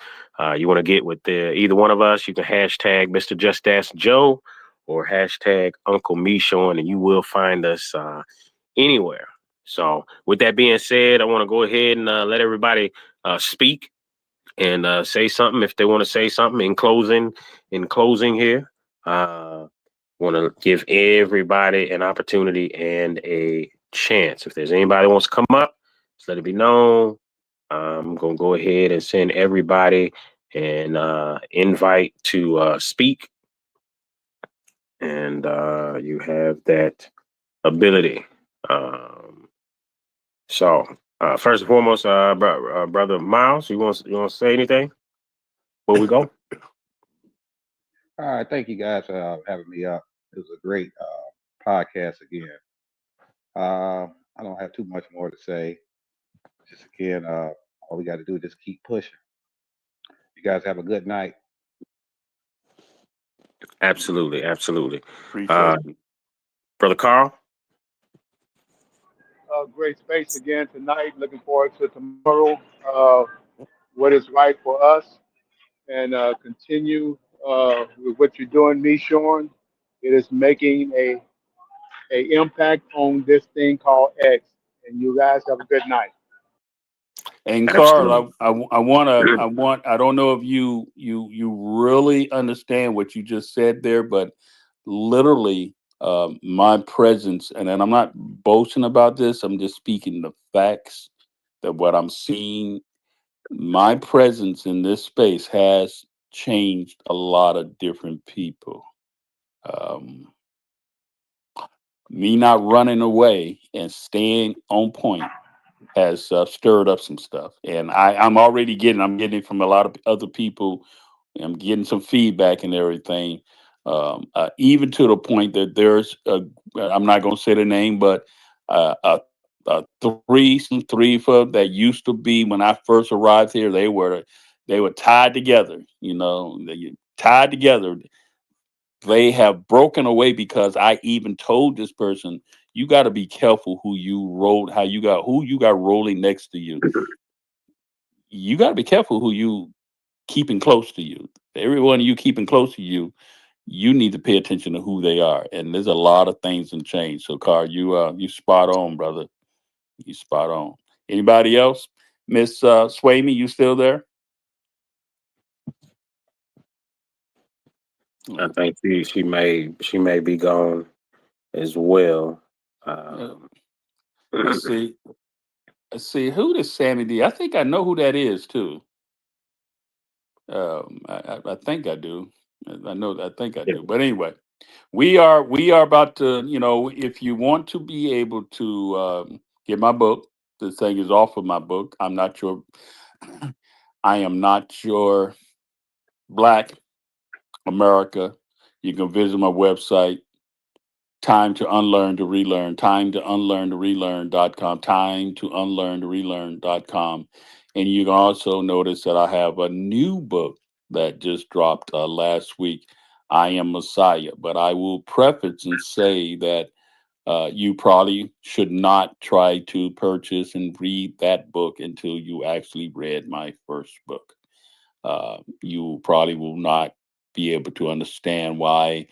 You want to get with either one of us, you can hashtag Mr. Just Ask Joe or hashtag Uncle Michon, and you will find us anywhere. So with that being said, I want to go ahead and let everybody speak and say something if they want to say something in closing here. Want to give everybody an opportunity and a chance. If there's anybody who wants to come up, just let it be known. I'm going to go ahead and send everybody an invite to speak. And you have that ability. So first and foremost, Brother Miles, you want to say anything before we go? All right, thank you guys for having me up. It was a great podcast again. I don't have too much more to say. Just again, all we got to do is just keep pushing. You guys have a good night. Absolutely, absolutely. Appreciate it. Brother Carl? Great space again tonight. Looking forward to tomorrow. What is right for us, and continue with what you're doing, Michon. It is making a impact on this thing called X. And you guys have a good night. And Absolutely. Carl, I don't know if you really understand what you just said there, but literally, my presence, and I'm not boasting about this. I'm just speaking the facts that what I'm seeing. My presence in this space has changed a lot of different people. Um, Me not running away and staying on point has stirred up some stuff, and I'm getting it from a lot of other people. I'm getting some feedback and everything, even to the point that I'm not going to say the name, but a some three for that used to be when I first arrived here. They were tied together, they tied together. They have broken away because I even told this person, you got to be careful who you who you got rolling next to you. You got to be careful who you keeping close to you. Everyone you keeping close to you, you need to pay attention to who they are. And there's a lot of things in change. So, Carr, you spot on, brother. You spot on. Anybody else? Miss Swamy, you still there? I think she may be gone as well. Let's see. Who is Sammy D? I think I know who that is too. I think I do. I think I do. But anyway, we are about to. If you want to be able to get my book, this thing is off of my book. I'm not sure. I am not your Black America. You can visit my website. Time to unlearn to relearn. Time to unlearn to relearn.com. Time to unlearn to relearn.com. And you can also notice that I have a new book that just dropped last week. I Am Messiah. But I will preface and say that you probably should not try to purchase and read that book until you actually read my first book. You probably will not be able to understand why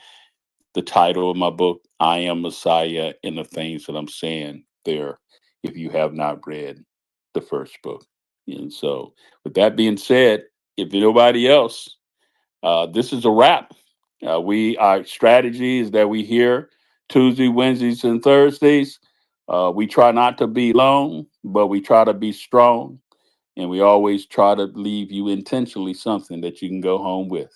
the title of my book, I Am Messiah, and the things that I'm saying there, if you have not read the first book. And so, with that being said, if nobody else, this is a wrap. Our strategy is that we here Tuesday, Wednesdays, and Thursdays. We try not to be long, but we try to be strong. And we always try to leave you intentionally something that you can go home with.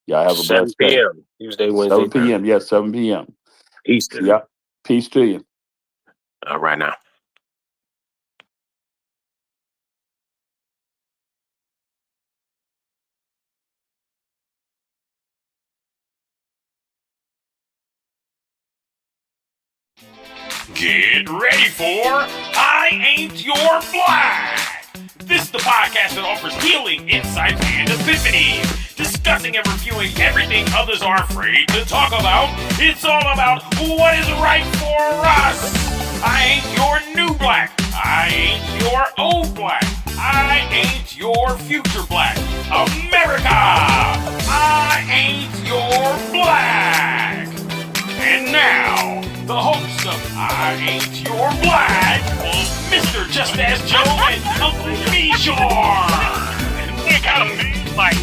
Y'all have a 7 blessed day. p.m. Tuesday, Wednesday, 7 p.m. Yes, 7 p.m. Eastern. Yeah. Peace to you. Right now. Get ready for I Ain't Your Black. This is the podcast that offers healing, insights, and epiphany. Discussing and reviewing everything others are afraid to talk about. It's all about what is right for us. I ain't your new black. I ain't your old black. I ain't your future black. America! I ain't your black. And now, the host of I Ain't Your Black, Mr. Just As Joe and Uncle Mishore. You gotta be like,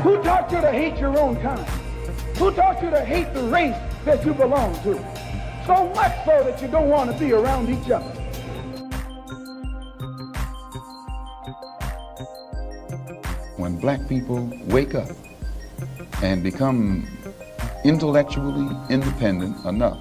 Who taught you to hate your own kind? Who taught you to hate the race that you belong to? So much so that you don't want to be around each other. When black people wake up and become intellectually independent enough